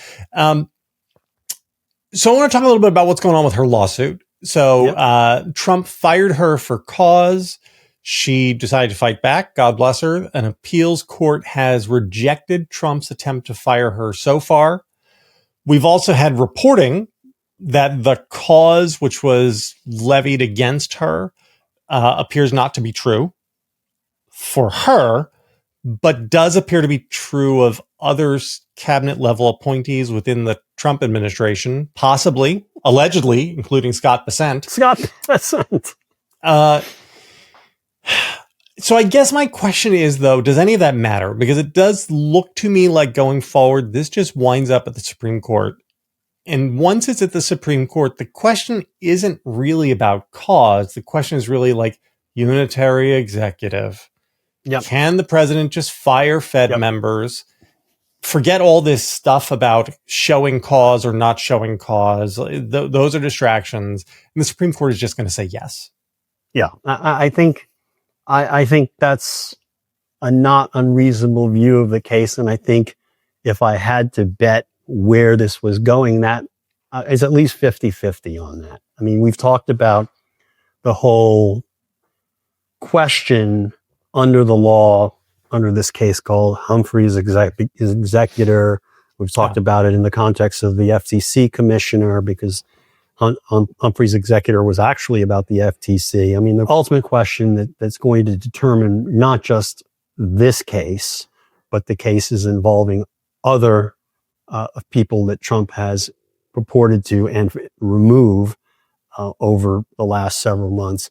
So I want to talk a little bit about what's going on with her lawsuit. So Trump fired her for cause. She decided to fight back. God bless her. An appeals court has rejected Trump's attempt to fire her so far. We've also had reporting that the cause which was levied against her appears not to be true for her, but does appear to be true of other cabinet level appointees within the Trump administration, possibly, allegedly, including Scott Bessent. So I guess my question is, though, does any of that matter? Because it does look to me like going forward, this just winds up at the Supreme Court. And once it's at the Supreme Court, the question isn't really about cause. The question is really like unitary executive. Yep. Can the president just fire Fed members? Forget all this stuff about showing cause or not showing cause. Those are distractions. And the Supreme Court is just going to say yes. Yeah, I think that's a not unreasonable view of the case. And I think if I had to bet where this was going, that is at least 50-50 on that. I mean, we've talked about the whole question under the law, under this case called Humphrey's executor. We've talked about it in the context of the FTC commissioner, because Humphrey's executor was actually about the FTC. I mean, the ultimate question that's going to determine not just this case, but the cases involving other people that Trump has purported to and remove over the last several months,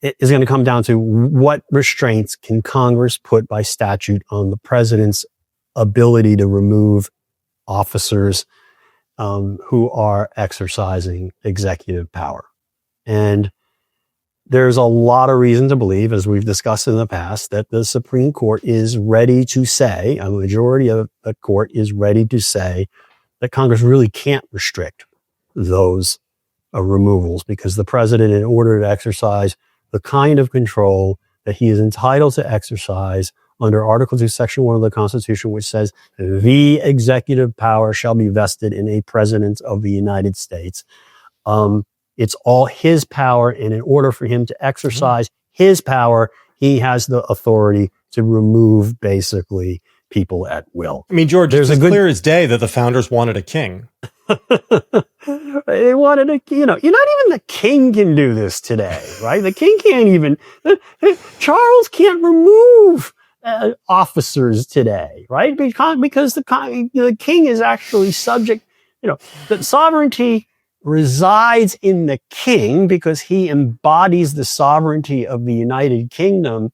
it is going to come down to what restraints can Congress put by statute on the president's ability to remove officers who are exercising executive power. And there's a lot of reason to believe, as we've discussed in the past, that the Supreme Court is ready to say, a majority of the court is ready to say that Congress really can't restrict those removals, because the president, in order to exercise the kind of control that he is entitled to exercise under Article 2, Section 1 of the Constitution, which says the executive power shall be vested in a president of the United States. It's all his power, and in order for him to exercise his power, he has the authority to remove basically people at will. I mean, George, it's clear as day that the founders wanted a king. They wanted a, not even the king can do this today, right? The king can't even, Charles can't remove officers today, right? Because the king is actually subject, the sovereignty resides in the king because he embodies the sovereignty of the United Kingdom.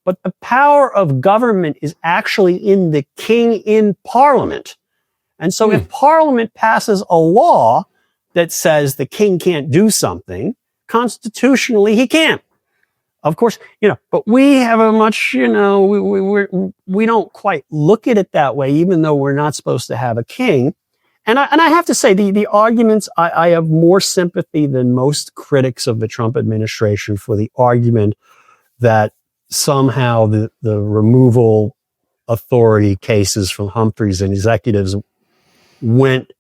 But the power of government is actually in the king in Parliament. And so if Parliament passes a law that says the king can't do something, constitutionally he can't. Of course, but we have a much, we don't quite look at it that way, even though we're not supposed to have a king. And I have to say, the arguments, I have more sympathy than most critics of the Trump administration for the argument that somehow the removal authority cases from Humphreys and executives went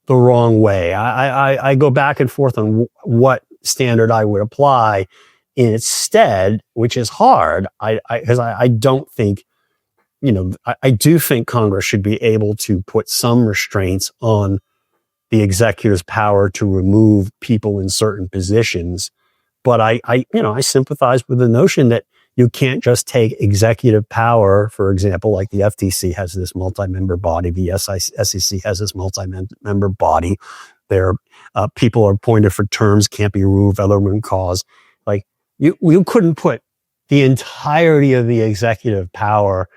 the wrong way. I go back and forth on what standard I would apply instead, which is hard. Because I don't think, I do think Congress should be able to put some restraints on the executive's power to remove people in certain positions. But I sympathize with the notion that you can't just take executive power, for example, like the FTC has this multi-member body, the SEC has this multi-member body. Their people are appointed for terms, can't be removed, other than cause. Like you couldn't put the entirety of the executive power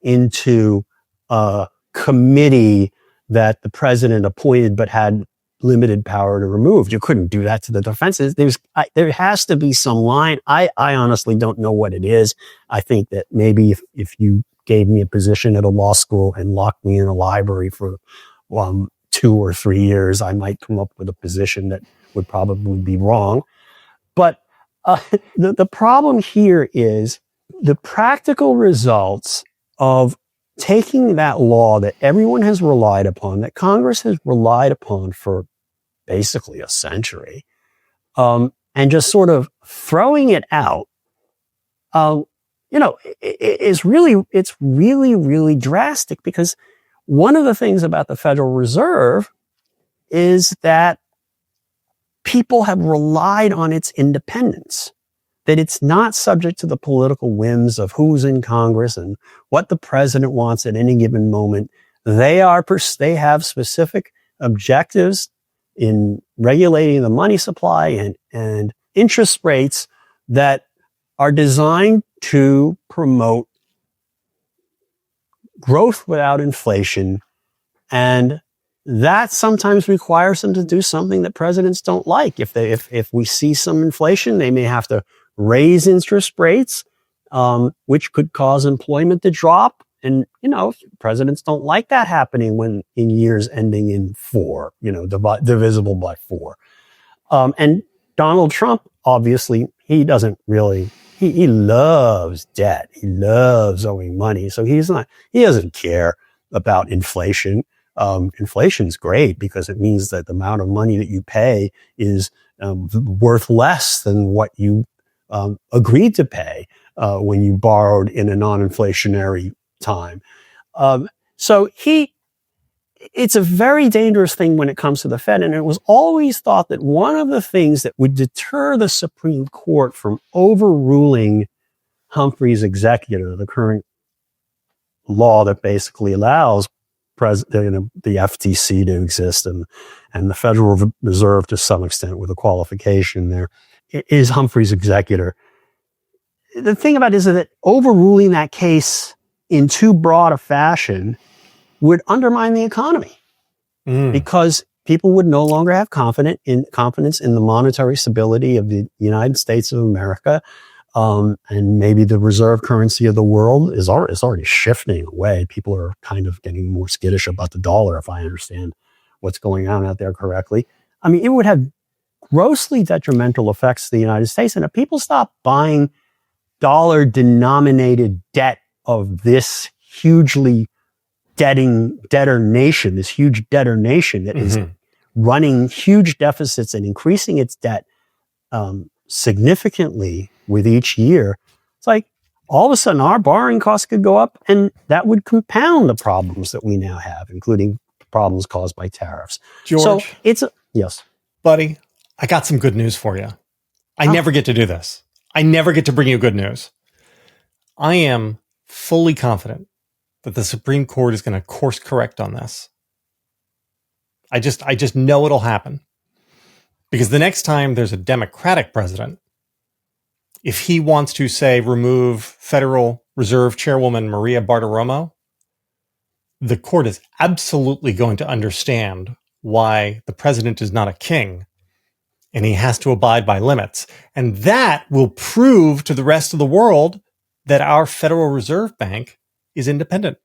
into a committee that the president appointed but had limited power to remove. You couldn't do that to the defenses. There has to be some line. I honestly don't know what it is. I think that maybe if you gave me a position at a law school and locked me in a library for 2 or 3 years, I might come up with a position that would probably be wrong. But the problem here is the practical results of taking that law that everyone has relied upon, that Congress has relied upon for basically a century, and just sort of throwing it out, it's really drastic, because one of the things about the Federal Reserve is that people have relied on its independence, that it's not subject to the political whims of who's in Congress and what the president wants at any given moment. They have specific objectives in regulating the money supply and interest rates that are designed to promote growth without inflation. And that sometimes requires them to do something that presidents don't like. If we see some inflation, they may have to raise interest rates, which could cause employment to drop. And, presidents don't like that happening when in years ending in 4, divisible by 4. And Donald Trump obviously he doesn't really, he loves debt. He loves owing money. So he doesn't care about inflation. Inflation's great because it means that the amount of money that you pay is worth less than what you agreed to pay when you borrowed in a non-inflationary time. So it's a very dangerous thing when it comes to the Fed. And it was always thought that one of the things that would deter the Supreme Court from overruling Humphrey's executor, the current law that basically allows the FTC to exist and the Federal Reserve to some extent with a qualification there, is Humphrey's executor. The thing about it is that overruling that case in too broad a fashion would undermine the economy because people would no longer have confidence in the monetary stability of the United States of America. And maybe the reserve currency of the world is already shifting away. People are kind of getting more skittish about the dollar, if I understand what's going on out there correctly. I mean, it would have grossly detrimental effects to the United States. And if people stop buying dollar-denominated debt of this hugely debtor nation that is running huge deficits and increasing its debt significantly with each year, it's like all of a sudden our borrowing costs could go up, and that would compound the problems that we now have, including problems caused by tariffs. George, so yes, buddy, I got some good news for you. I never get to do this. I never get to bring you good news. I am fully confident that the Supreme Court is going to course correct on this. I just know it'll happen. Because the next time there's a Democratic president, if he wants to, say, remove Federal Reserve Chairwoman Maria Bartiromo, the court is absolutely going to understand why the president is not a king and he has to abide by limits. And that will prove to the rest of the world that our Federal Reserve Bank is independent.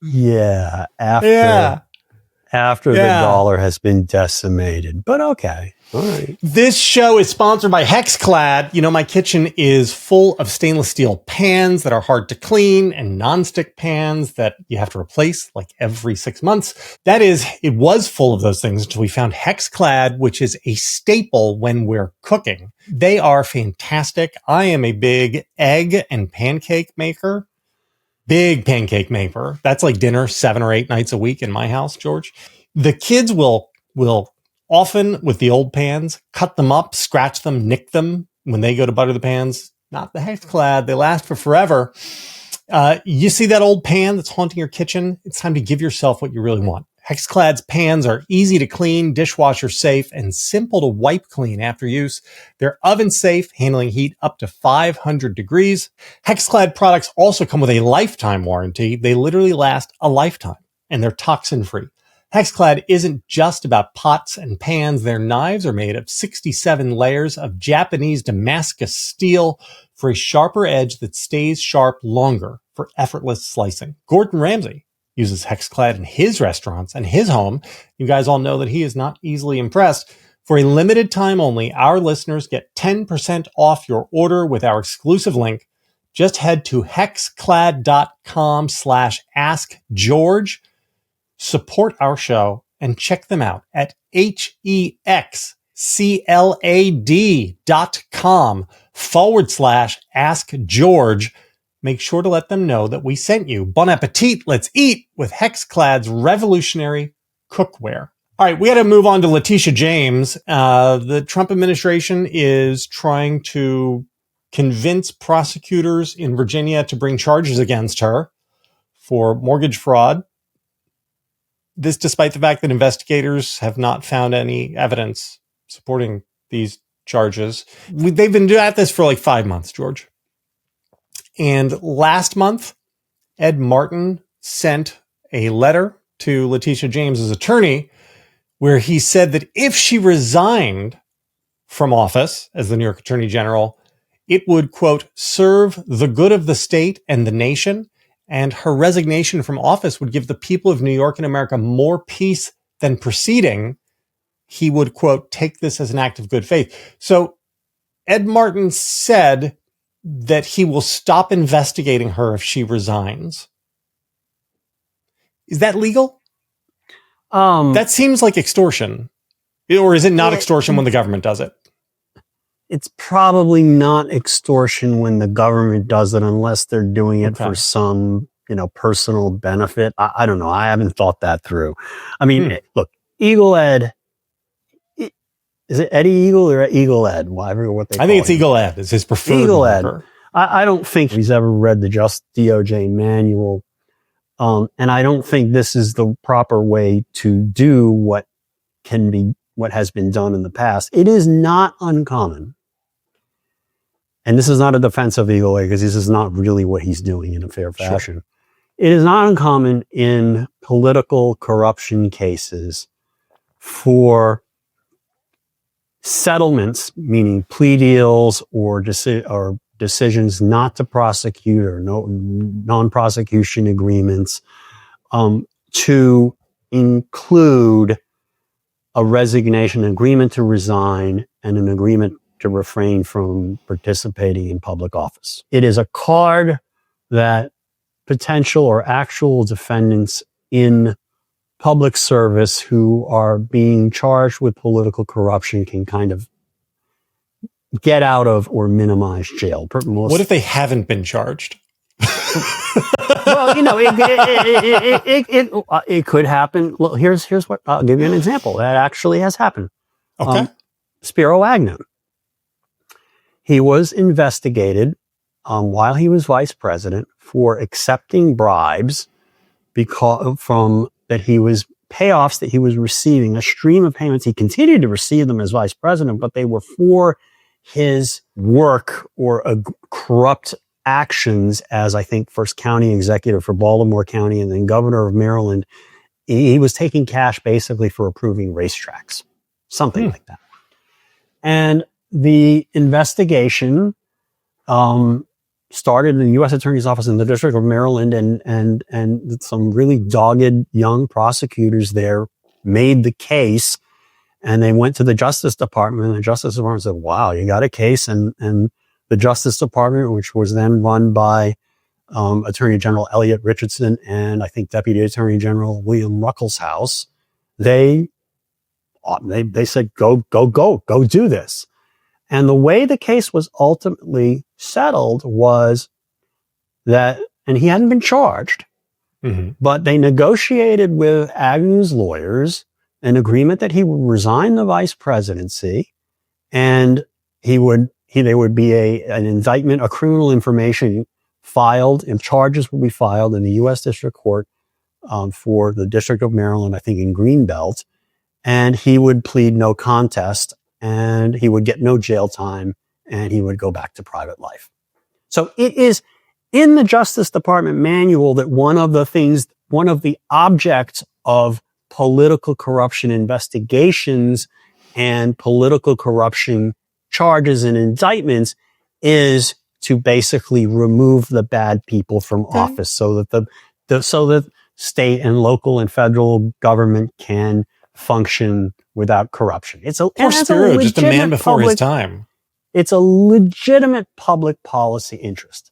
Yeah, after the dollar has been decimated. But okay. All right. This show is sponsored by Hexclad. You know, my kitchen is full of stainless steel pans that are hard to clean and nonstick pans that you have to replace like every 6 months. That is, it was full of those things until we found Hexclad, which is a staple when we're cooking. They are fantastic. I am a big egg and pancake maker. Big pancake maker. That's like dinner 7 or 8 nights a week in my house, George. The kids will often, with the old pans, cut them up, scratch them, nick them when they go to butter the pans. Not the Hexclad. They last for forever. You see that old pan that's haunting your kitchen? It's time to give yourself what you really want. Hexclad's pans are easy to clean, dishwasher safe, and simple to wipe clean after use. They're oven safe, handling heat up to 500 degrees. Hexclad products also come with a lifetime warranty. They literally last a lifetime, and they're toxin-free. Hexclad isn't just about pots and pans. Their knives are made of 67 layers of Japanese Damascus steel for a sharper edge that stays sharp longer for effortless slicing. Gordon Ramsay uses Hexclad in his restaurants and his home. You guys all know that he is not easily impressed. For a limited time only, our listeners get 10% off your order with our exclusive link. Just head to hexclad.com/askgeorge. Support our show and check them out at hexclad.com/askgeorge. Make sure to let them know that we sent you. Bon appetit. Let's eat with Hexclad's revolutionary cookware. All right, we got to move on to Letitia James. The Trump administration is trying to convince prosecutors in Virginia to bring charges against her for mortgage fraud. This despite the fact that investigators have not found any evidence supporting these charges. They've been at this for like 5 months, George. And last month, Ed Martin sent a letter to Letitia James's attorney where he said that if she resigned from office as the New York Attorney General, it would, quote, serve the good of the state and the nation, and her resignation from office would give the people of New York and America more peace than proceeding. he would, quote, take this as an act of good faith. So Ed Martin said that he will stop investigating her if she resigns. Is that legal? That seems like extortion. Or is it not extortion when the government does it? It's probably not extortion when the government does it unless they're doing it for some, personal benefit. I don't know. I haven't thought that through. I mean, look, Eagle Ed, is it Eddie Eagle or Eagle Ed? Whatever what they call I think it's Eagle Ed. It's his preferred Eagle marker. Ed. I don't think he's ever read the Just DOJ manual. And I don't think this is the proper way to do what has been done in the past. It is not uncommon. And this is not a defense of Eagle Ed because this is not really what he's doing in a fair fashion. Sure. It is not uncommon in political corruption cases for settlements, meaning plea deals or decisions not to prosecute or non-prosecution agreements, to include a resignation, an agreement to resign, and an agreement to refrain from participating in public office. It is a card that potential or actual defendants in public service who are being charged with political corruption can kind of get out of or minimize jail. What if they haven't been charged? Well, it could happen. Well, here's what I'll give you an example that actually has happened. Okay. Spiro Agnew. He was investigated while he was vice president for accepting bribes payoffs that he was receiving, a stream of payments. He continued to receive them as vice president, but they were for his work or corrupt actions as, I think, first county executive for Baltimore County and then governor of Maryland. He was taking cash basically for approving racetracks, something like that. And the investigation started in the U.S. Attorney's Office in the District of Maryland, and some really dogged young prosecutors there made the case, and they went to the Justice Department, and the Justice Department said, wow, you got a case, and the Justice Department, which was then run by Attorney General Elliot Richardson and I think Deputy Attorney General William Ruckelshaus, they said, go do this. And the way the case was ultimately settled was that, and he hadn't been charged, but they negotiated with Agnew's lawyers an agreement that he would resign the vice presidency, and there would be an indictment, a criminal information filed, and charges would be filed in the U.S. District Court for the District of Maryland, I think in Greenbelt, and he would plead no contest, and he would get no jail time, and he would go back to private life. So it is in the Justice Department manual that one of the objects of political corruption investigations and political corruption charges and indictments is to basically remove the bad people from office so that state and local and federal government can function without corruption. Poor Spiro, just a man before his time. It's a legitimate public policy interest.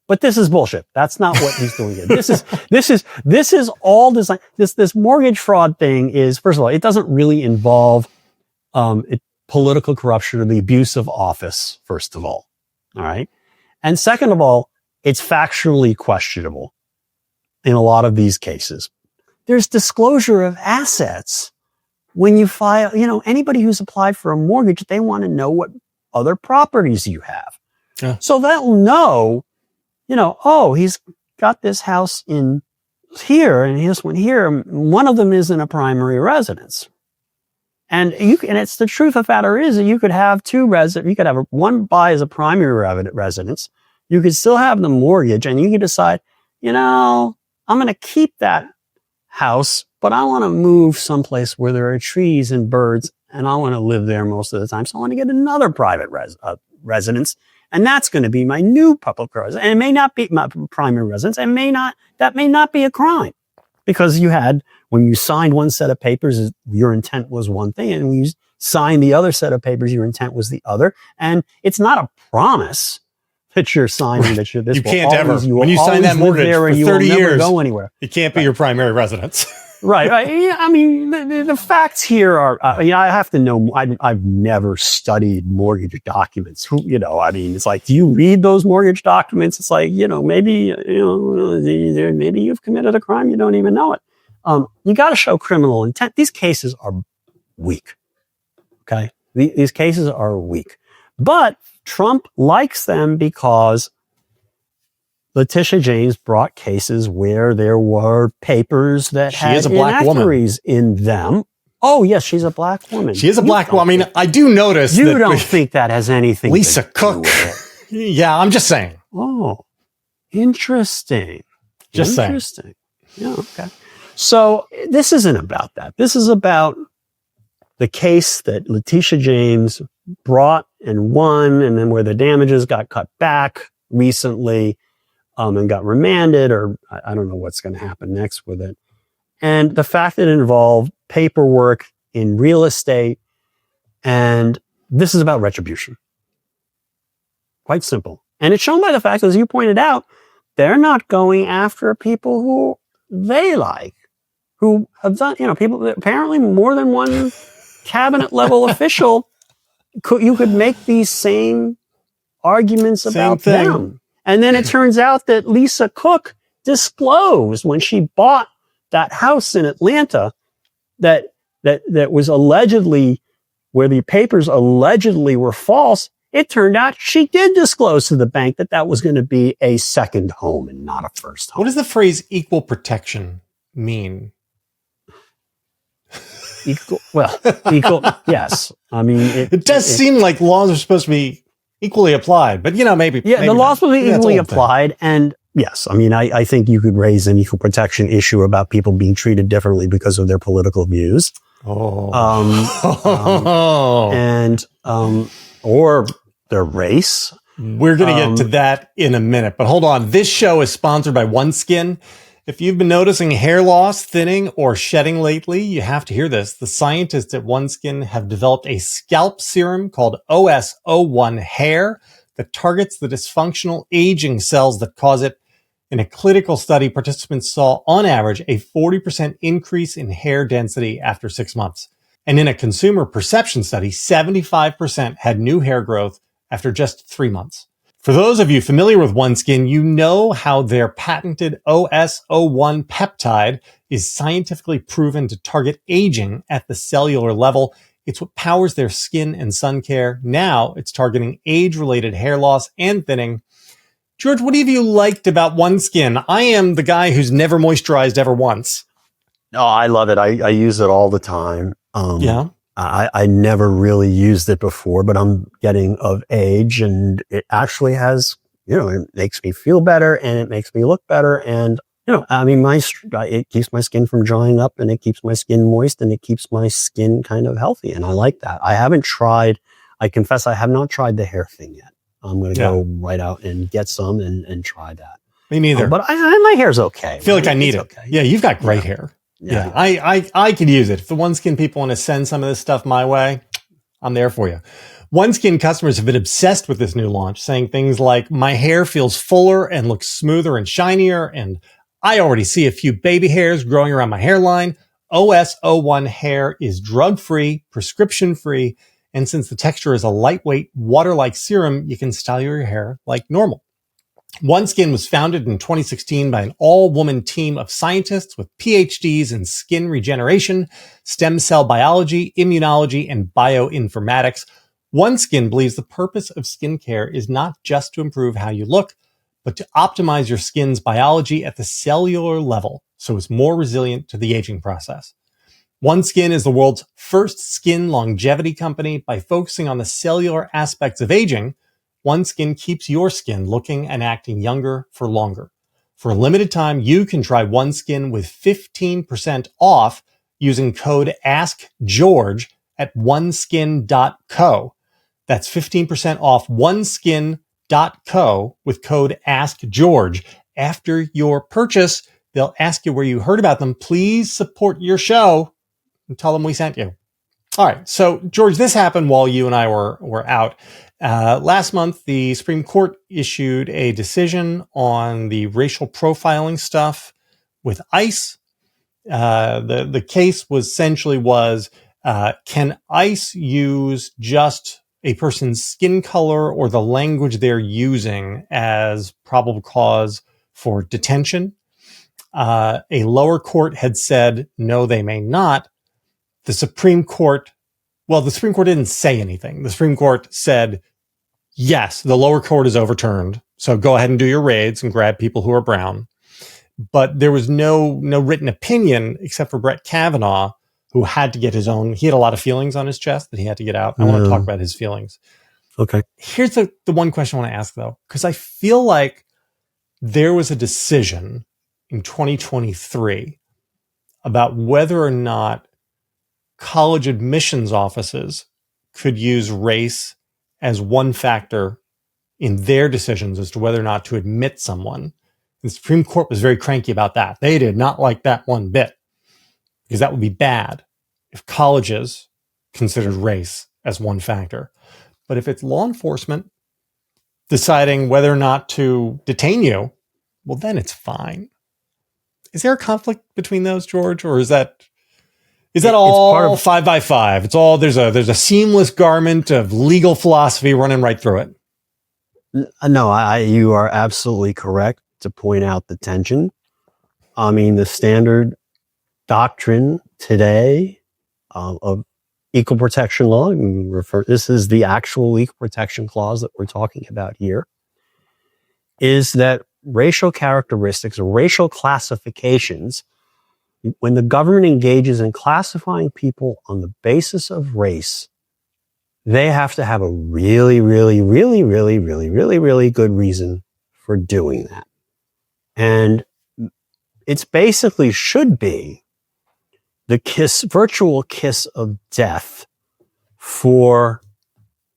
But this is bullshit. That's not what he's doing here. This is all designed. This mortgage fraud thing is, first of all, it doesn't really involve political corruption or the abuse of office, first of all. All right. And second of all, it's factually questionable in a lot of these cases. There's disclosure of assets. When you file, anybody who's applied for a mortgage, they want to know what other properties you have. Yeah. So they'll know, he's got this house in here and this one here. One of them isn't a primary residence. And it's the truth of the matter is that you could have two residents. You could have one buy as a primary residence. You could still have the mortgage, and you could decide, I'm going to keep that house, but I want to move someplace where there are trees and birds, and I want to live there most of the time. So I want to get another private residence, and that's going to be my new public residence. And it may not be my primary residence, and that may not be a crime, because when you signed one set of papers, your intent was one thing, and when you signed the other set of papers, your intent was the other. And it's not a promise that you're signing that you're this. You can't ever. When you sign that mortgage for 30 years, go anywhere. It can't be your primary residence. Right. I mean, the facts here are, I have to know, I've never studied mortgage documents. It's like, do you read those mortgage documents? It's like, maybe you've committed a crime. You don't even know it. You got to show criminal intent. These cases are weak. Okay. These cases are weak, but Trump likes them because Letitia James brought cases where there were papers that had inaccuracies in them. Oh, yes, she's a black woman. She is a black woman. I mean, I do notice you don't think that has anything Lisa to do Cook. with it. Yeah, I'm just saying. Oh, interesting. Just saying. Yeah, okay. So this isn't about that. This is about the case that Letitia James brought and won, and then where the damages got cut back recently. And got remanded, or I don't know what's going to happen next with it. And the fact that it involved paperwork in real estate, and this is about retribution. Quite simple. And it's shown by the fact, as you pointed out, they're not going after people who they like, who have done, people, apparently more than one cabinet level official, you could make these same arguments about them. And then it turns out that Lisa Cook disclosed when she bought that house in Atlanta that was allegedly, where the papers allegedly were false. It turned out she did disclose to the bank that was going to be a second home and not a first home. What does the phrase equal protection mean? Equal, yes. I mean, it does seem like laws are supposed to be equally applied, but maybe. Yeah, the laws will be equally applied. And yes, I mean, I think you could raise an equal protection issue about people being treated differently because of their political views. Or their race. We're going to get to that in a minute, but hold on. This show is sponsored by OneSkin. If you've been noticing hair loss, thinning, or shedding lately, you have to hear this. The scientists at OneSkin have developed a scalp serum called OS01 Hair that targets the dysfunctional aging cells that cause it. In a clinical study, participants saw, on average, a 40% increase in hair density after 6 months. And in a consumer perception study, 75% had new hair growth after just 3 months. For those of you familiar with OneSkin, you know how their patented OS01 peptide is scientifically proven to target aging at the cellular level. It's what powers their skin and sun care. Now it's targeting age-related hair loss and thinning. George, what have you liked about OneSkin? I am the guy who's never moisturized ever once. Oh, I love it. I use it all the time. Yeah. I never really used it before, but I'm getting of age, and it actually has, it makes me feel better and it makes me look better. And, I mean, it keeps my skin from drying up, and it keeps my skin moist, and it keeps my skin kind of healthy. And I like that. I confess I have not tried the hair thing yet. I'm going to go right out and get some and try that. Me neither. But my hair's okay. I feel like I need it. Okay. Yeah, you've got great hair. Yeah. I could use it. If the OneSkin people want to send some of this stuff my way, I'm there for you. OneSkin customers have been obsessed with this new launch, saying things like, my hair feels fuller and looks smoother and shinier, and I already see a few baby hairs growing around my hairline. OS01 Hair is drug-free, prescription-free, and since the texture is a lightweight, water-like serum, you can style your hair like normal. OneSkin was founded in 2016 by an all-woman team of scientists with PhDs in skin regeneration, stem cell biology, immunology, and bioinformatics. OneSkin believes the purpose of skincare is not just to improve how you look, but to optimize your skin's biology at the cellular level so it's more resilient to the aging process. OneSkin is the world's first skin longevity company. By focusing on the cellular aspects of aging, OneSkin keeps your skin looking and acting younger for longer. For a limited time, you can try OneSkin with 15% off using code AskGeorge at oneskin.co. That's 15% off oneskin.co with code AskGeorge. After your purchase, they'll ask you where you heard about them. Please support your show and tell them we sent you. All right. So, George, this happened while you and I were out. Last month, the Supreme Court issued a decision on the racial profiling stuff with ICE. The case was essentially can ICE use just a person's skin color or the language they're using as probable cause for detention? A lower court had said, no, they may not. The Supreme Court didn't say anything. The Supreme Court said, yes, the lower court is overturned. So go ahead and do your raids and grab people who are brown. But there was no written opinion except for Brett Kavanaugh, who had to get he had a lot of feelings on his chest that he had to get out. I want to talk about his feelings. Okay. Here's the one question I want to ask, though, because I feel like there was a decision in 2023 about whether or not college admissions offices could use race as one factor in their decisions as to whether or not to admit someone. The Supreme Court was very cranky about that. They did not like that one bit, because that would be bad if colleges considered race as one factor. But if it's law enforcement deciding whether or not to detain you, well, then it's fine. Is there a conflict between those, George, or is that all part of 5 by 5? It's all there's a seamless garment of legal philosophy running right through it. No, you are absolutely correct to point out the tension. I mean, the standard doctrine today of equal protection law, this is the actual equal protection clause that we're talking about here, is that racial characteristics or racial classifications, when the government engages in classifying people on the basis of race, they have to have a really, really, really, really, really, really, really good reason for doing that. And it's basically should be the virtual kiss of death for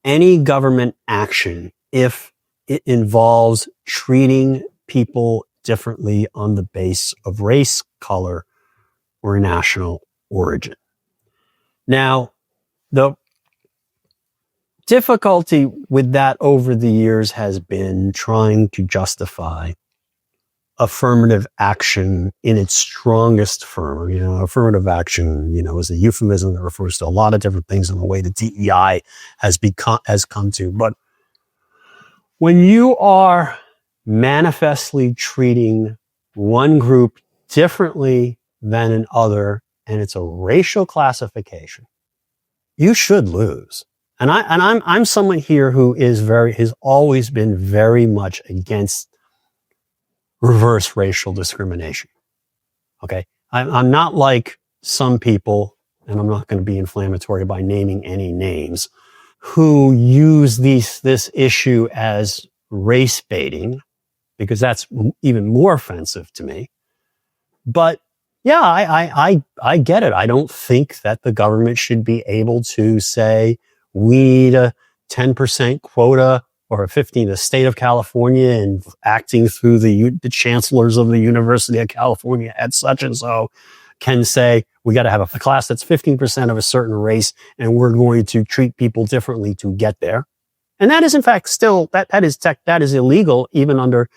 any government action if it involves treating people differently on the base of race, color, or national origin. Now, the difficulty with that over the years has been trying to justify affirmative action in its strongest form. Affirmative action, is a euphemism that refers to a lot of different things in the way the DEI has come to. But when you are manifestly treating one group differently than another, and it's a racial classification, you should lose. And I'm someone here who has always been very much against reverse racial discrimination. Okay. I'm not like some people, and I'm not going to be inflammatory by naming any names, who use this issue as race baiting, because that's even more offensive to me. But yeah, I get it. I don't think that the government should be able to say, we need a 10% quota or a 15%, the state of California, and acting through the chancellors of the University of California at such and so can say, we got to have a class that's 15% of a certain race, and we're going to treat people differently to get there. And that is in fact still, that is illegal even under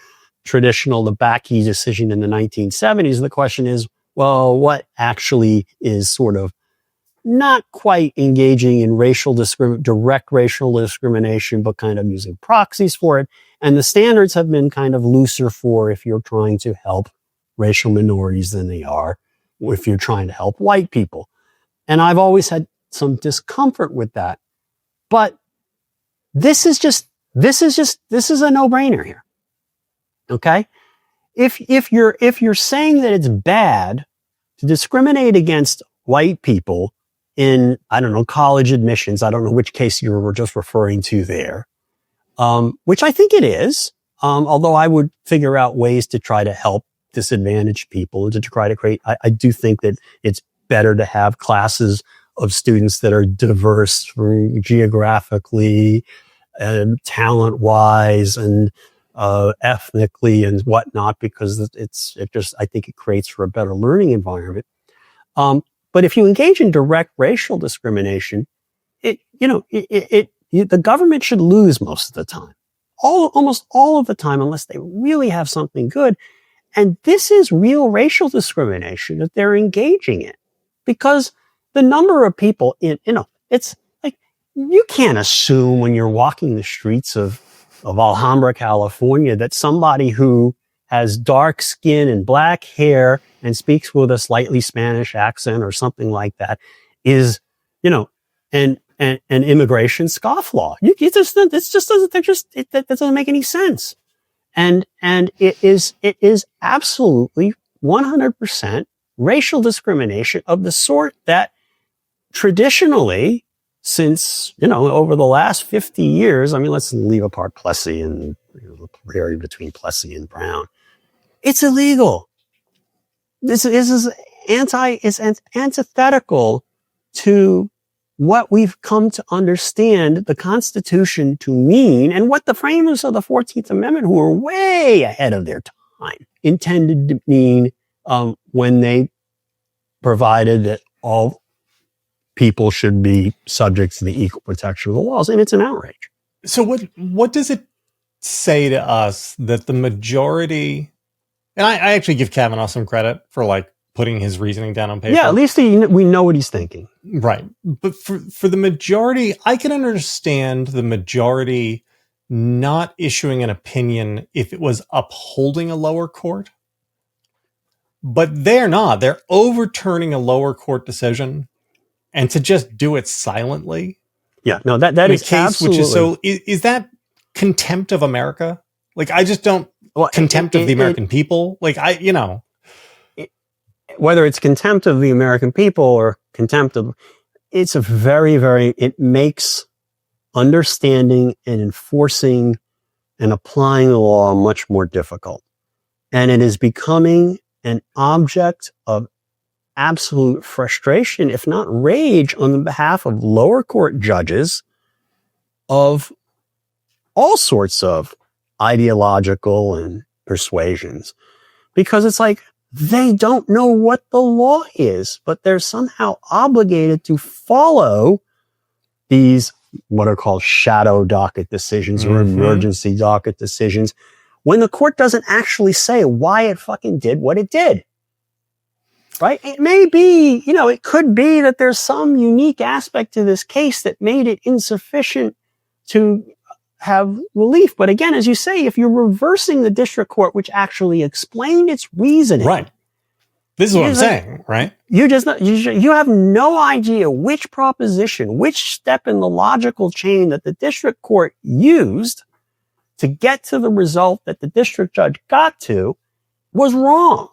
the Bakke decision in the 1970s. The question is, well, what actually is sort of not quite engaging in direct racial discrimination, but kind of using proxies for it. And the standards have been kind of looser for if you're trying to help racial minorities than they are if you're trying to help white people. And I've always had some discomfort with that. But this is a no-brainer here. Okay? If you're saying that it's bad to discriminate against white people in, college admissions, I don't know which case you were just referring to there, which I think it is, although I would figure out ways to try to help disadvantaged people, to try to create, I do think that it's better to have classes of students that are diverse geographically, talent-wise, and ethnically and whatnot, because I think it creates for a better learning environment. But if you engage in direct racial discrimination, the government should lose most of the time, almost all of the time, unless they really have something good. And this is real racial discrimination that they're engaging in, because the number of people it's like, you can't assume when you're walking the streets of Alhambra, California, that somebody who has dark skin and black hair and speaks with a slightly Spanish accent or something like that is, an immigration scofflaw. That doesn't make any sense. And it is absolutely 100% racial discrimination of the sort that traditionally, since, over the last 50 years, I mean, let's leave apart Plessy and the area between Plessy and Brown. It's illegal. This is antithetical to what we've come to understand the Constitution to mean, and what the framers of the 14th Amendment, who were way ahead of their time, intended to mean when they provided that all people should be subject to the equal protection of the laws. And it's an outrage. So what does it say to us that the majority, and I actually give Kavanaugh some credit for putting his reasoning down on paper. Yeah, at least we know what he's thinking. Right. But for the majority, I can understand the majority not issuing an opinion if it was upholding a lower court. But they're not. They're overturning a lower court decision, and to just do it silently. Yeah, no, that is case absolutely. Which is so. Is that contempt of America? I just don't contempt of the American people. Whether it's contempt of the American people or contempt of, it's a very, very, it makes understanding and enforcing and applying the law much more difficult. And it is becoming an object of absolute frustration, if not rage, on the behalf of lower court judges of all sorts of ideological and persuasions. Because it's like, they don't know what the law is, but they're somehow obligated to follow these, what are called shadow-docket decisions or emergency docket decisions, when the court doesn't actually say why it fucking did what it did. Right? It may be, it could be that there's some unique aspect to this case that made it insufficient to have relief. But again, as you say, if you're reversing the district court, which actually explained its reasoning. Right. This is what I'm saying, right? You have no idea which proposition, which step in the logical chain that the district court used to get to the result that the district judge got to was wrong.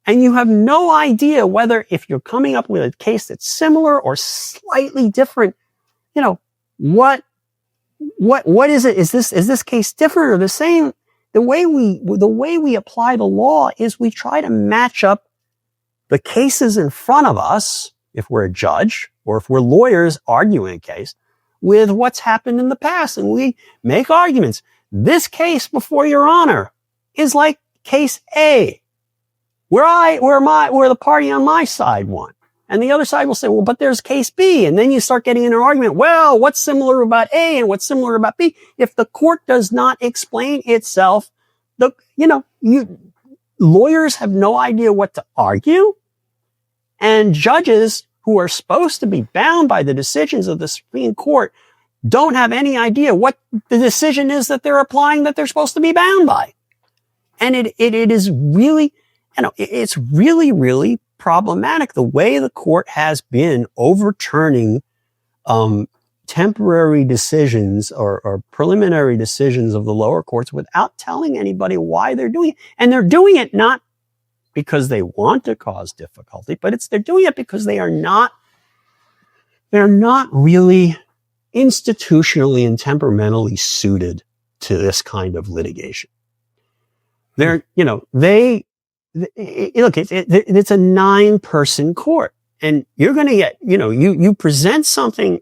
And you have no idea whether, if you're coming up with a case that's similar or slightly different, what is it? Is this case different or the same? The way we apply the law is we try to match up the cases in front of us, if we're a judge or if we're lawyers arguing a case, with what's happened in the past. And we make arguments. This case before Your Honor is like case A, where the party on my side won. And the other side will say, well, but there's case B. And then you start getting in an argument. Well, what's similar about A and what's similar about B? If the court does not explain itself, lawyers have no idea what to argue. And judges who are supposed to be bound by the decisions of the Supreme Court don't have any idea what the decision is that they're applying that they're supposed to be bound by. And it is really, it's really, really problematic the way the court has been overturning temporary decisions or preliminary decisions of the lower courts without telling anybody why they're doing it. And they're doing it not because they want to cause difficulty, but they're doing it because they're not really institutionally and temperamentally suited to this kind of litigation. Look, it's a 9-person court, and you're going to get, you present something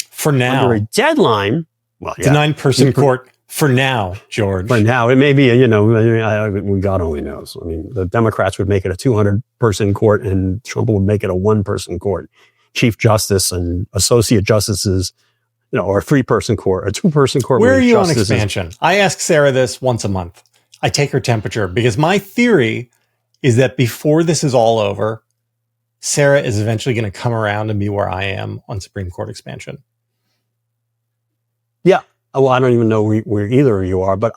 for now under a deadline. Well, it's a 9-person court For now, George. For now, it may be, God only knows. I mean, the Democrats would make it a 200-person court and Trump would make it a 1-person court. Chief Justice and Associate Justices, or a 3-person court, a 2-person court. Where are you on expansion? I ask Sarah this once a month. I take her temperature because my theory is that before this is all over, Sarah is eventually going to come around and be where I am on Supreme Court expansion. Yeah. Well, I don't even know where either of you are, but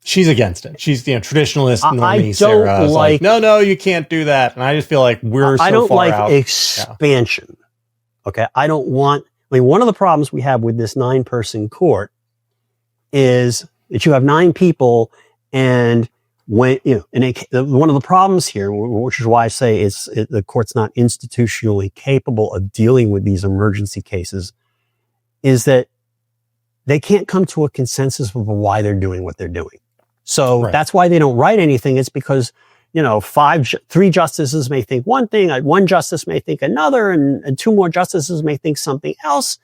she's against it. She's, traditionalist normie. Sarah is like, no, you can't do that. And I just feel like we're so far out. I don't like expansion. Yeah. Okay. One of the problems we have with this 9-person court is that you have 9 people, and when, one of the problems here, which is why I say the court's not institutionally capable of dealing with these emergency cases, is that they can't come to a consensus of why they're doing what they're doing. So That's why they don't write anything. It's because, 3 justices may think one thing, 1 justice may think another, and 2 more justices may think something else,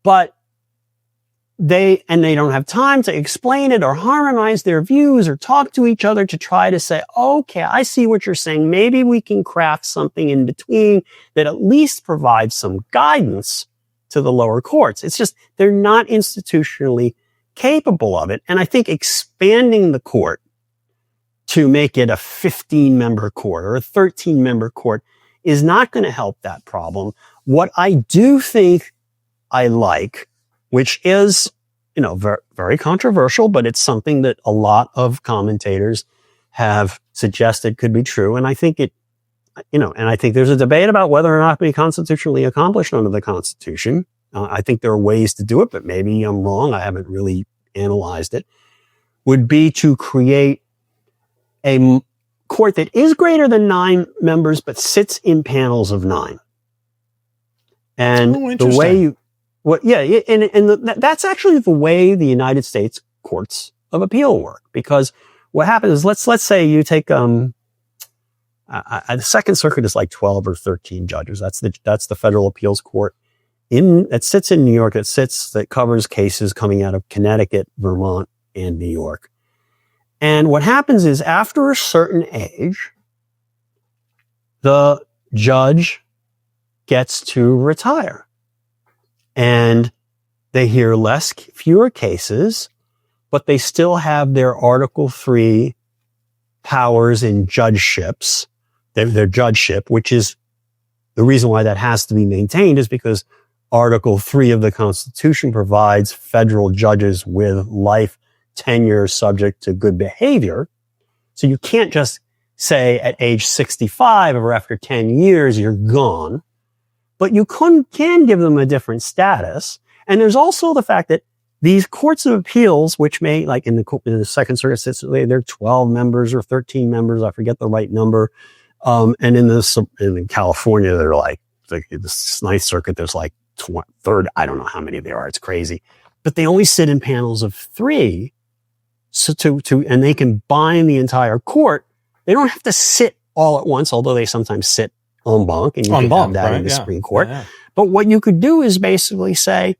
but they don't have time to explain it or harmonize their views or talk to each other to try to say, okay, I see what you're saying. Maybe we can craft something in between that at least provides some guidance to the lower courts. It's just, they're not institutionally capable of it. And I think expanding the court to make it a 15-member court or a 13-member court is not going to help that problem. What I do think I like, which is, very, very controversial, but it's something that a lot of commentators have suggested could be true. And I think and I think there's a debate about whether or not it be constitutionally accomplished under the Constitution. I think there are ways to do it, but maybe I'm wrong. I haven't really analyzed it. Would be to create a court that is greater than 9 members, but sits in panels of 9. And the way that's actually the way the United States courts of appeal work. Because what happens is, let's say you take the Second Circuit is like 12 or 13 judges. That's the federal appeals court that sits in New York. That covers cases coming out of Connecticut, Vermont, and New York. And what happens is, after a certain age, the judge gets to retire, and they hear fewer cases, but they still have their Article 3 powers in judgeships. Their judgeship, which is the reason why that has to be maintained, is because Article 3 of the Constitution provides federal judges with life tenure subject to good behavior. So you can't just say at age 65 or after 10 years, you're gone, but you can give them a different status. And there's also the fact that these courts of appeals, which may, like in the Second Circuit, they're 12 members or 13 members. I forget the right number. And in California, they're like the Ninth Circuit, there's like third. I don't know how many there are. It's crazy, but they only sit in panels of 3. So and they can bind the entire court. They don't have to sit all at once, although they sometimes sit en banc, and you can have that in the Supreme Court. Yeah. But what you could do is basically say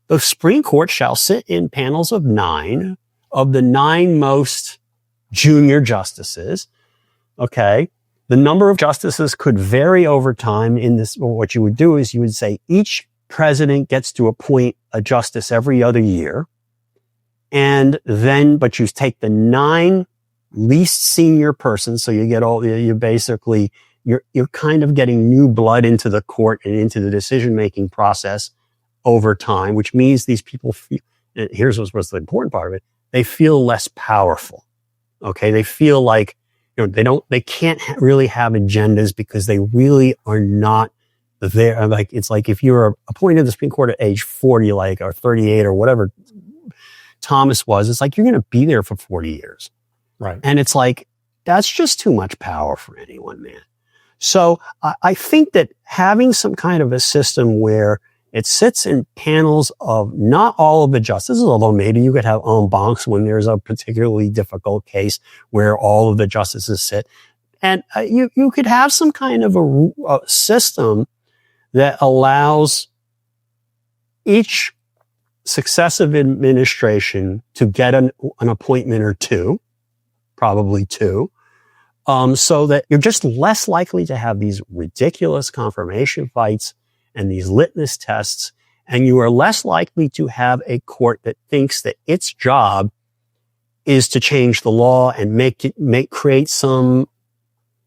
the Supreme Court shall sit in panels of 9 of the 9 most junior justices. Okay. The number of justices could vary over time. What you would do is you would say each president gets to appoint a justice every other year. But you take the 9 least senior persons. So you get you're kind of getting new blood into the court and into the decision-making process over time, which means these people feel, here's what's the important part of it. They feel less powerful. Okay. They feel like, they can't really have agendas because they really are not there. Like, it's like if you were appointed to the Supreme Court at age 40, or 38 or whatever Thomas was, it's like, you're going to be there for 40 years. Right. And it's like, that's just too much power for anyone, man. So I think that having some kind of a system where it sits in panels of not all of the justices, although maybe you could have en bancs when there's a particularly difficult case where all of the justices sit. And you could have some kind of a system that allows each successive administration to get an appointment or two, probably two, so that you're just less likely to have these ridiculous confirmation fights and these litmus tests, and you are less likely to have a court that thinks that its job is to change the law and create some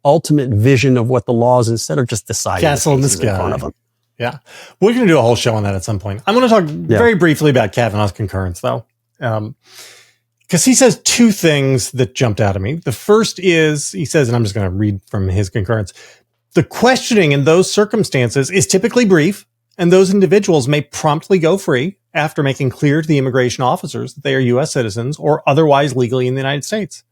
ultimate vision of what the law is instead of just deciding castle in the sky in front of them. Yeah. We're going to do a whole show on that at some point. I'm going to talk very briefly about Kavanaugh's concurrence, though. Because he says two things that jumped out at me. The first is, he says, and I'm just going to read from his concurrence, the questioning in those circumstances is typically brief, and those individuals may promptly go free after making clear to the immigration officers that they are U.S. citizens or otherwise legally in the United States.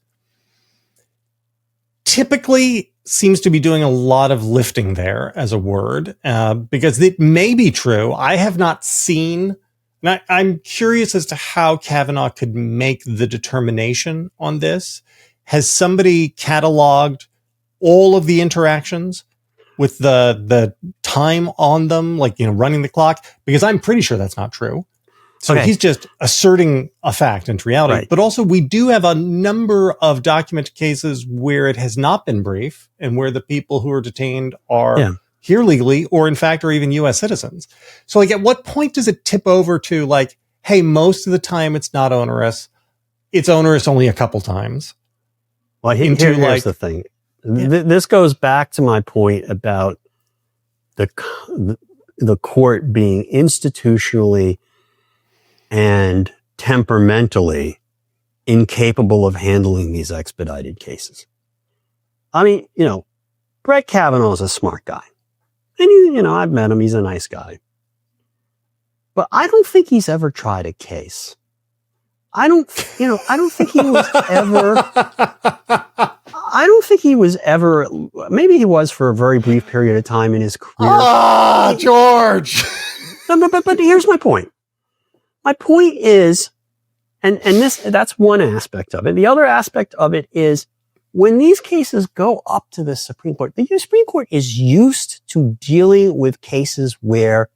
Typically seems to be doing a lot of lifting there as a word, because it may be true. I have not seen, and I'm curious as to how Kavanaugh could make the determination on this. Has somebody cataloged all of the interactions with the time on them, like, running the clock? Because I'm pretty sure that's not true. So he's just asserting a fact into reality. Right. But also, we do have a number of documented cases where it has not been brief and where the people who are detained are here legally or, in fact, are even U.S. citizens. So, like, at what point does it tip over to, like, hey, most of the time it's not onerous. It's onerous only a couple times. Well, here's the thing. Yeah. This goes back to my point about the court being institutionally and temperamentally incapable of handling these expedited cases. I mean, Brett Kavanaugh is a smart guy. And, I've met him. He's a nice guy. But I don't think he's ever tried a case. I don't think he was ever, maybe he was for a very brief period of time in his career. George! But here's my point. My point is, and that's one aspect of it. The other aspect of it is when these cases go up to the Supreme Court is used to dealing with cases where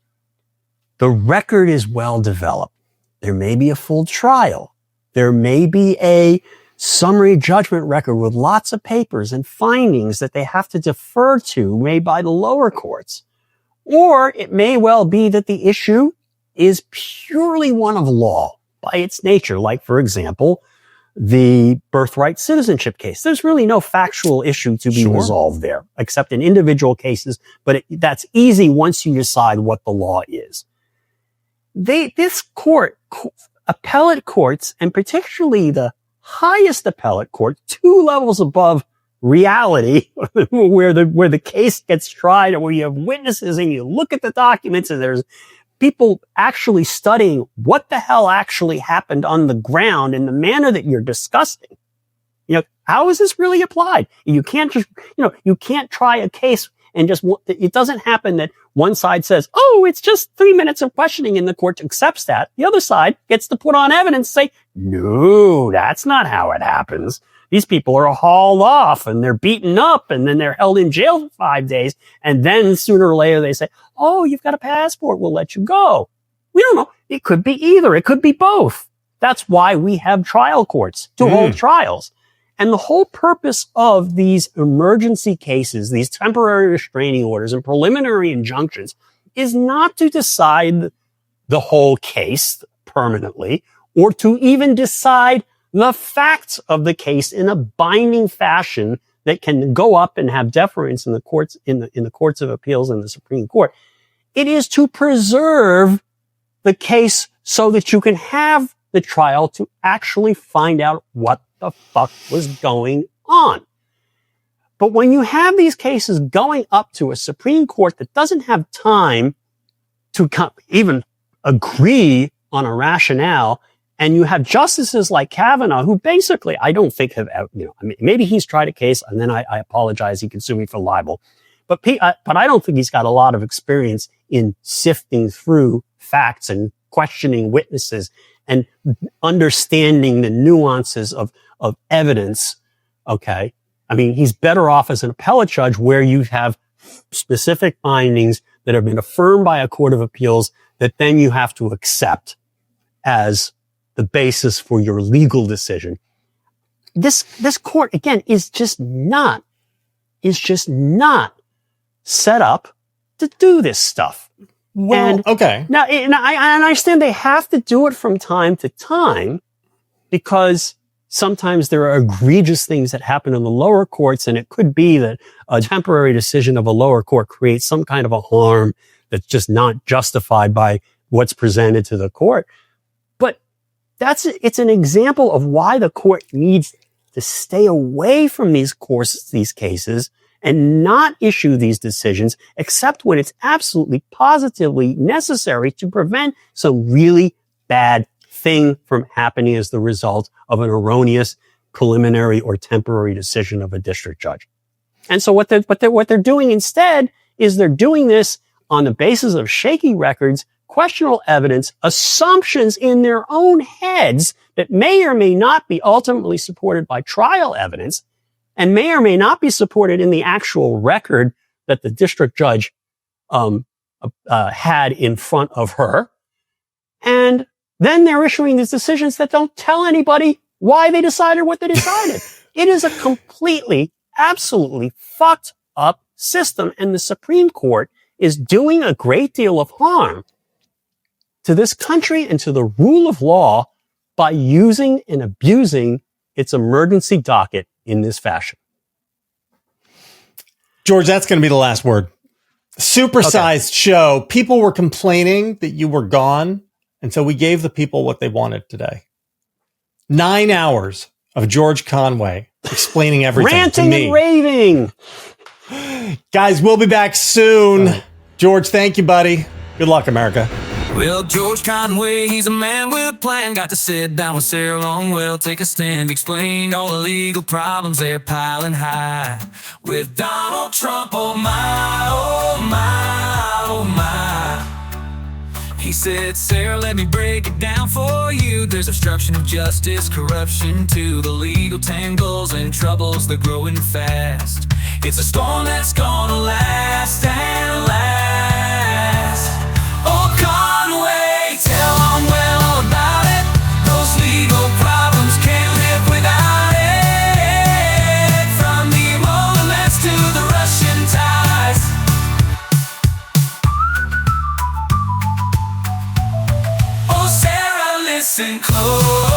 the record is well developed. There may be a full trial. There may be a summary judgment record with lots of papers and findings that they have to defer to, made by the lower courts. Or it may well be that the issue is purely one of law by its nature. Like, for example, the birthright citizenship case. There's really no factual issue to be resolved there, except in individual cases. But that's easy once you decide what the law is. Appellate courts, and particularly the highest appellate court, 2 levels above reality, where the case gets tried and where you have witnesses and you look at the documents and there's people actually studying what the hell actually happened on the ground in the manner that you're discussing. How is this really applied? You can't just, you can't try a case and just, it doesn't happen that one side says, oh, it's just 3 minutes of questioning and the court accepts that. The other side gets to put on evidence and say, no, that's not how it happens. These people are hauled off and they're beaten up and then they're held in jail for 5 days. And then sooner or later they say, oh, you've got a passport. We'll let you go. We don't know. It could be either. It could be both. That's why we have trial courts to hold trials. And the whole purpose of these emergency cases, these temporary restraining orders and preliminary injunctions is not to decide the whole case permanently or to even decide the facts of the case in a binding fashion that can go up and have deference in the courts, in the courts of appeals and the Supreme Court. It is to preserve the case so that you can have the trial to actually find out what the fuck was going on. But when you have these cases going up to a Supreme Court that doesn't have time to even agree on a rationale, and you have justices like Kavanaugh, who basically, I don't think have, maybe he's tried a case, and then I apologize, he can sue me for libel. But I don't think he's got a lot of experience in sifting through facts and questioning witnesses and understanding the nuances of evidence. Okay. I mean, he's better off as an appellate judge where you have specific findings that have been affirmed by a court of appeals that then you have to accept. as the basis for your legal decision. This court, again, is just not set up to do this stuff. Well, okay. Now, and I understand they have to do it from time to time because sometimes there are egregious things that happen in the lower courts, and it could be that a temporary decision of a lower court creates some kind of a harm that's just not justified by what's presented to the court. But it's an example of why the court needs to stay away from these cases and not issue these decisions, except when it's absolutely positively necessary to prevent some really bad thing from happening as the result of an erroneous preliminary or temporary decision of a district judge. And so what they're doing instead is they're doing this on the basis of shaky records, questionable evidence, assumptions in their own heads that may or may not be ultimately supported by trial evidence, and may or may not be supported in the actual record that the district judge had in front of her. And then they're issuing these decisions that don't tell anybody why they decided what they decided. It is a completely, absolutely fucked up system. And the Supreme Court is doing a great deal of harm to this country and to the rule of law by using and abusing its emergency docket in this fashion. George, that's going to be the last word. Supersized show. People were complaining that you were gone, and so we gave the people what they wanted today. 9 hours of George Conway explaining everything ranting to me. And raving. Guys, we'll be back soon. George, thank you, buddy. Good luck, America. Well, George Conway, he's a man with a plan. Got to sit down with Sarah Longwell, take a stand, explain all the legal problems they're piling high. With Donald Trump, oh my, oh my, oh my. He said, Sarah, let me break it down for you. There's obstruction of justice, corruption to the legal tangles and troubles, they're growing fast. It's a storm that's gonna last and last. Oh, Conway, tell them well all about it. Those legal problems can't live without it. From the Emoluments to the Russian ties. Oh, Sarah, listen close.